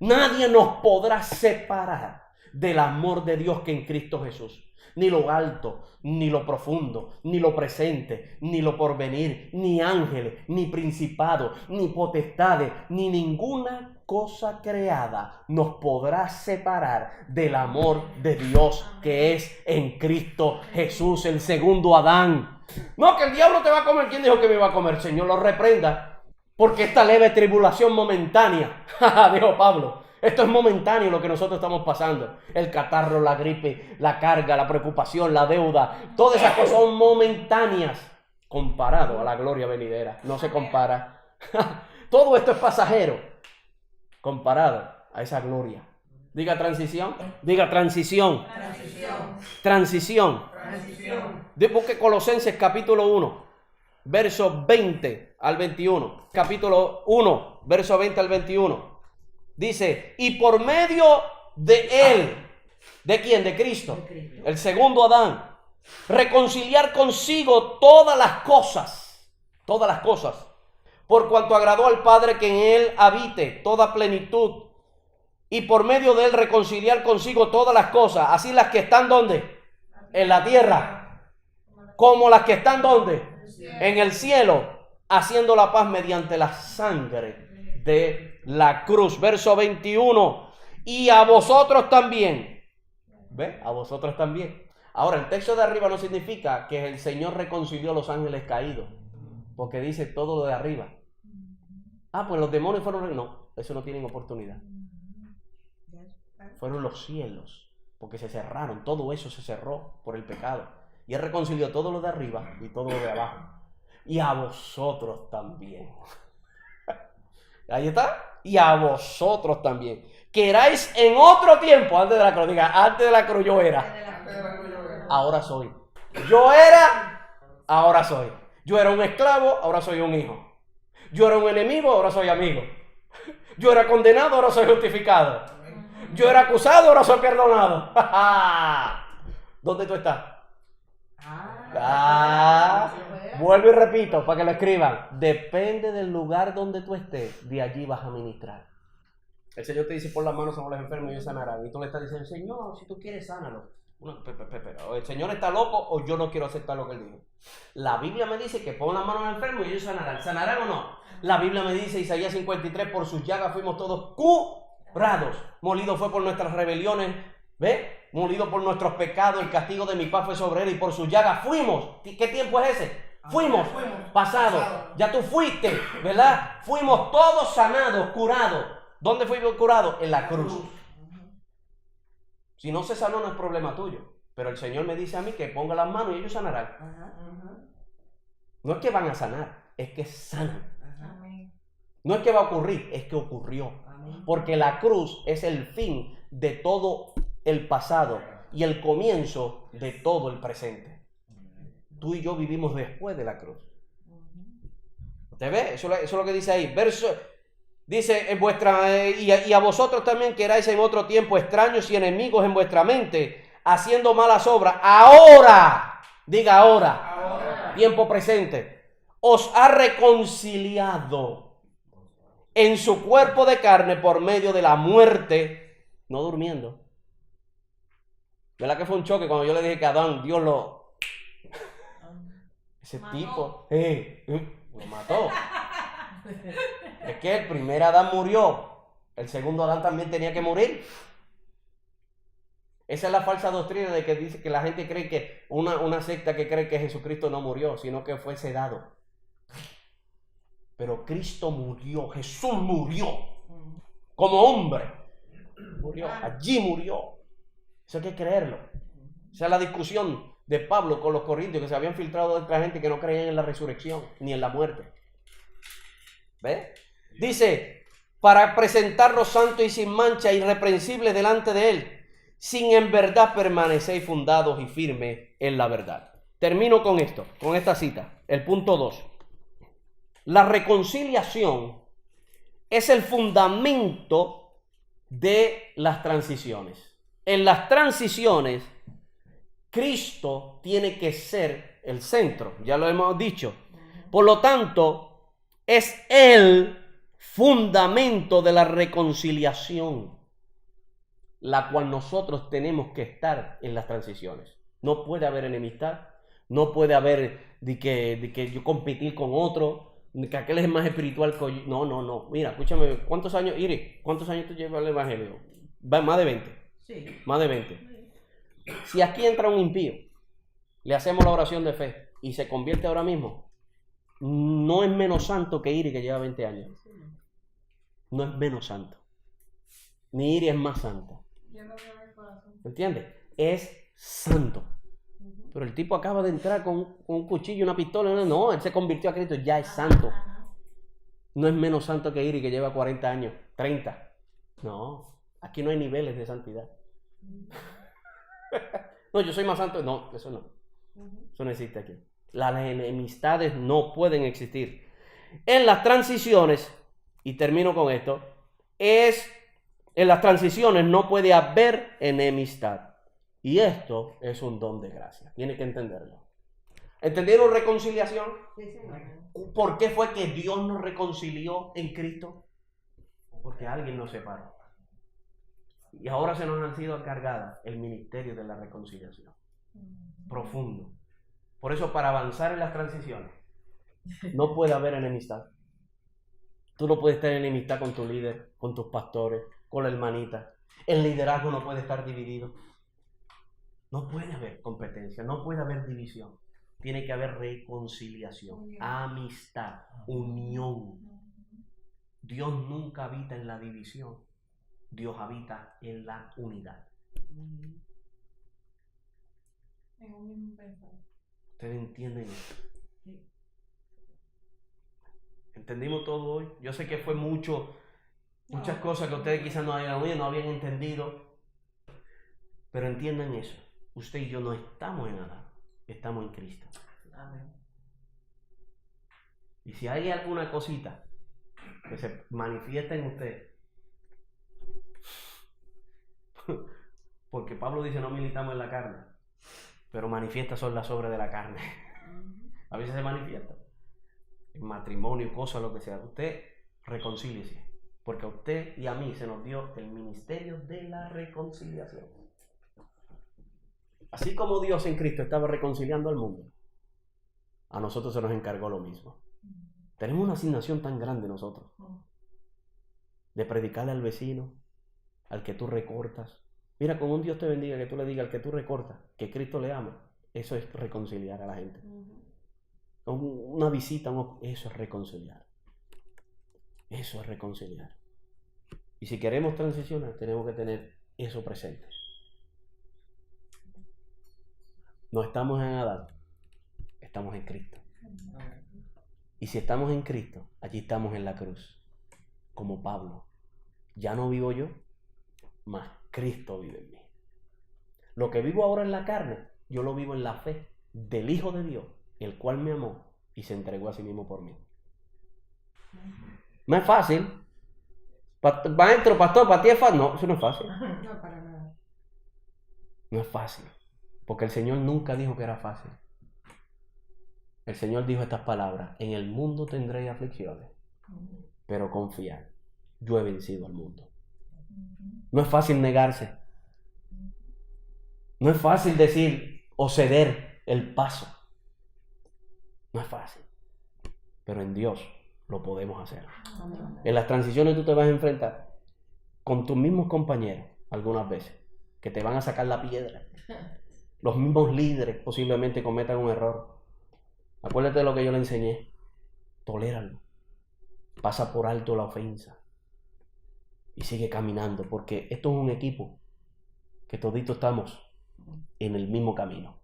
Nadie nos podrá separar del amor de Dios que en Cristo Jesús. Ni lo alto, ni lo profundo, ni lo presente, ni lo porvenir, ni ángeles, ni principados, ni potestades, ni ninguna cosa creada nos podrá separar del amor de Dios que es en Cristo Jesús, el segundo Adán. No, que el diablo te va a comer. ¿Quién dijo que me va a comer? Señor, lo reprenda. Porque esta leve tribulación momentánea, dijo Pablo, esto es momentáneo lo que nosotros estamos pasando. El catarro, la gripe, la carga, la preocupación, la deuda, todas esas cosas son momentáneas comparado a la gloria venidera. No se compara. Todo esto es pasajero comparado a esa gloria. Diga transición. Diga transición. Transición. Busque Colosenses capítulo 1, verso 20 al 21. Capítulo 1, verso 20 al 21. Dice, y por medio de Él, ¿de quién? De Cristo, el segundo Adán, reconciliar consigo todas las cosas, por cuanto agradó al Padre que en Él habite toda plenitud, y por medio de Él reconciliar consigo todas las cosas, así las que están ¿dónde? En la tierra, como las que están ¿dónde? En el cielo, haciendo la paz mediante la sangre de la cruz. Verso 21. Y a vosotros también. ¿Ve? A vosotros también. Ahora, el texto de arriba no significa que el Señor reconcilió a los ángeles caídos. Porque dice todo lo de arriba. Ah, pues los demonios fueron... No, eso no tienen oportunidad. Fueron los cielos. Porque se cerraron. Todo eso se cerró por el pecado. Y Él reconcilió todo lo de arriba y todo lo de abajo. Y a vosotros también. Ahí está. Y a vosotros también. Que erais en otro tiempo, antes de la cruz, diga, antes de la cruz yo era. Ahora soy. Yo era, ahora soy. Yo era un esclavo, ahora soy un hijo. Yo era un enemigo, ahora soy amigo. Yo era condenado, ahora soy justificado. Yo era acusado, ahora soy perdonado. ¿Dónde tú estás? Vuelvo y repito para que lo escriban. Depende del lugar donde tú estés, de allí vas a ministrar. El Señor te dice: pon las manos sobre los enfermos y ellos sanarán. Y tú le estás diciendo: Señor, si tú quieres, sánalo. O el Señor está loco o yo no quiero aceptar lo que Él dijo. La Biblia me dice que pon las manos al enfermo y ellos sanarán. ¿Sanarán o no? La Biblia me dice, Isaías 53, por sus llagas fuimos todos curados. Molido fue por nuestras rebeliones. ¿Ve? Molido por nuestros pecados. El castigo de mi paz fue sobre Él y por sus llagas fuimos. ¿Qué tiempo es ese? Fuimos. Pasado. Ya tú fuiste, ¿verdad? Fuimos todos sanados, curados. ¿Dónde fuimos curados? En la cruz. Si no se sanó, no es problema tuyo. Pero el Señor me dice a mí que ponga las manos y ellos sanarán. No es que van a sanar, es que sanan. No es que va a ocurrir, es que ocurrió. Porque la cruz es el fin de todo el pasado y el comienzo de todo el presente. Tú y yo vivimos después de la cruz. ¿Te ves? Eso es lo que dice ahí. Verso... Dice y a vosotros también que erais en otro tiempo extraños y enemigos en vuestra mente, haciendo malas obras. Ahora, diga ahora, tiempo presente, os ha reconciliado en su cuerpo de carne por medio de la muerte, no durmiendo. ¿Verdad que fue un choque cuando yo le dije que Adán, Dios lo... Ese tipo, lo mató. Es que el primer Adán murió, el segundo Adán también tenía que morir. Esa es la falsa doctrina de que dice que la gente cree que una secta que cree que Jesucristo no murió, sino que fue sedado. Pero Cristo murió, Jesús murió como hombre. Murió, allí murió. Eso hay que creerlo. Esa es la discusión de Pablo con los corintios, que se habían filtrado de otra gente que no creían en la resurrección ni en la muerte. ¿Ve? Dice, para presentarlos santos y sin mancha, irreprensibles delante de Él, sin en verdad permanecéis fundados y firmes en la verdad. Termino con esto, con esta cita, el punto 2. La reconciliación es el fundamento de las transiciones. En las transiciones, Cristo tiene que ser el centro, ya lo hemos dicho. Por lo tanto, es el fundamento de la reconciliación, la cual nosotros tenemos que estar en las transiciones. No puede haber enemistad, no puede haber de que yo competir con otro, que aquel es más espiritual que yo. No. Mira, escúchame, ¿cuántos años, Iris? ¿Cuántos años tú llevas el evangelio? Más de 20. Sí. Más de 20. Si aquí entra un impío, le hacemos la oración de fe y se convierte ahora mismo, no es menos santo que Iris, que lleva 20 años. No es menos santo. Ni Iris es más santa. ¿Entiendes? Es santo. Pero el tipo acaba de entrar con un cuchillo y una pistola. No, él se convirtió a Cristo, ya es santo. No es menos santo que Iris, que lleva 40 años, 30. No, aquí no hay niveles de santidad. No, yo soy más santo. No, eso no. Eso no existe aquí. Las enemistades no pueden existir. En las transiciones, y termino con esto, en las transiciones no puede haber enemistad. Y esto es un don de gracia. Tiene que entenderlo. ¿Entendieron reconciliación? ¿Por qué fue que Dios nos reconcilió en Cristo? Porque alguien nos separó. Y ahora se nos ha sido encargada el ministerio de la reconciliación. Profundo. Por eso, para avanzar en las transiciones, no puede haber enemistad. Tú no puedes tener enemistad con tu líder, con tus pastores, con la hermanita. El liderazgo no puede estar dividido. No puede haber competencia, no puede haber división. Tiene que haber reconciliación, amistad, unión. Dios nunca habita en la división. Dios habita en la unidad. ¿Ustedes entienden eso? ¿Entendimos todo hoy? Yo sé que fue muchas cosas que ustedes quizás no habían entendido. Pero entiendan eso. Usted y yo no estamos en Adán, estamos en Cristo. Amén. Y si hay alguna cosita que se manifiesta en usted, porque Pablo dice no militamos en la carne, pero manifiesta son las obras de la carne. A veces se manifiesta en matrimonio, cosas, lo que sea. Usted reconcíliese, porque a usted y a mí se nos dio el ministerio de la reconciliación. Así como Dios en Cristo estaba reconciliando al mundo, a nosotros se nos encargó lo mismo. Tenemos una asignación tan grande nosotros, de predicarle al vecino, al que tú recortas. Mira, con un Dios te bendiga, que tú le digas al que tú recortas, que Cristo le ama. Eso es reconciliar a la gente. Una visita, eso es reconciliar. Eso es reconciliar. Y si queremos transicionar, tenemos que tener eso presente. No estamos en Adán, estamos en Cristo. Y si estamos en Cristo, allí estamos en la cruz. Como Pablo. Ya no vivo yo, mas Cristo vive en mí. Lo que vivo ahora en la carne, yo lo vivo en la fe del Hijo de Dios, el cual me amó y se entregó a sí mismo por mí. No es fácil. Maestro, pastor, ¿para ti es fácil? No, eso no es fácil. No, para nada. No es fácil. Porque el Señor nunca dijo que era fácil. El Señor dijo estas palabras: en el mundo tendréis aflicciones, pero confiad, yo he vencido al mundo. No es fácil negarse. No es fácil decir o ceder el paso. No es fácil. Pero en Dios lo podemos hacer. En las transiciones tú te vas a enfrentar con tus mismos compañeros algunas veces, que te van a sacar la piedra. Los mismos líderes posiblemente cometan un error. Acuérdate de lo que yo le enseñé. Toléralo. Pasa por alto la ofensa. Y sigue caminando, porque esto es un equipo que toditos estamos en el mismo camino.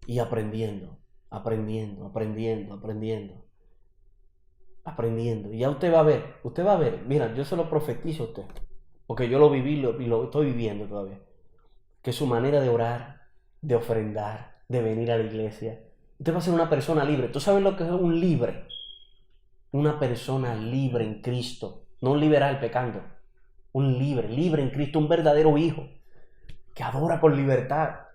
Y aprendiendo. Y ya usted va a ver, mira, yo se lo profetizo a usted, porque yo lo viví y lo estoy viviendo todavía, que su manera de orar, de ofrendar, de venir a la iglesia, usted va a ser una persona libre. ¿Tú sabes lo que es un libre? Una persona libre en Cristo, no un liberal pecando, un libre en Cristo, un verdadero hijo, que adora con libertad,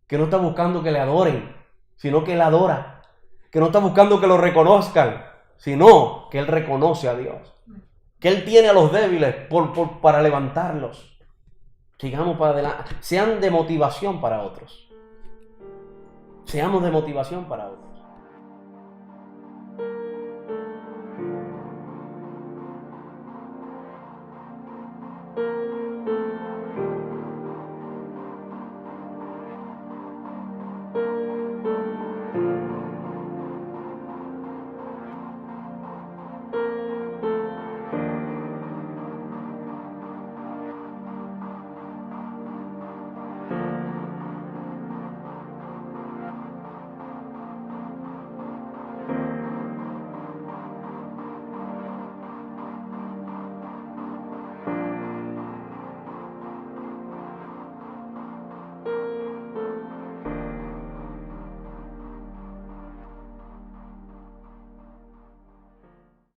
que no está buscando que le adoren, sino que él adora, que no está buscando que lo reconozcan, sino que él reconoce a Dios, que él tiene a los débiles para levantarlos. Sigamos para adelante, sean de motivación para otros. Seamos de motivación para otros.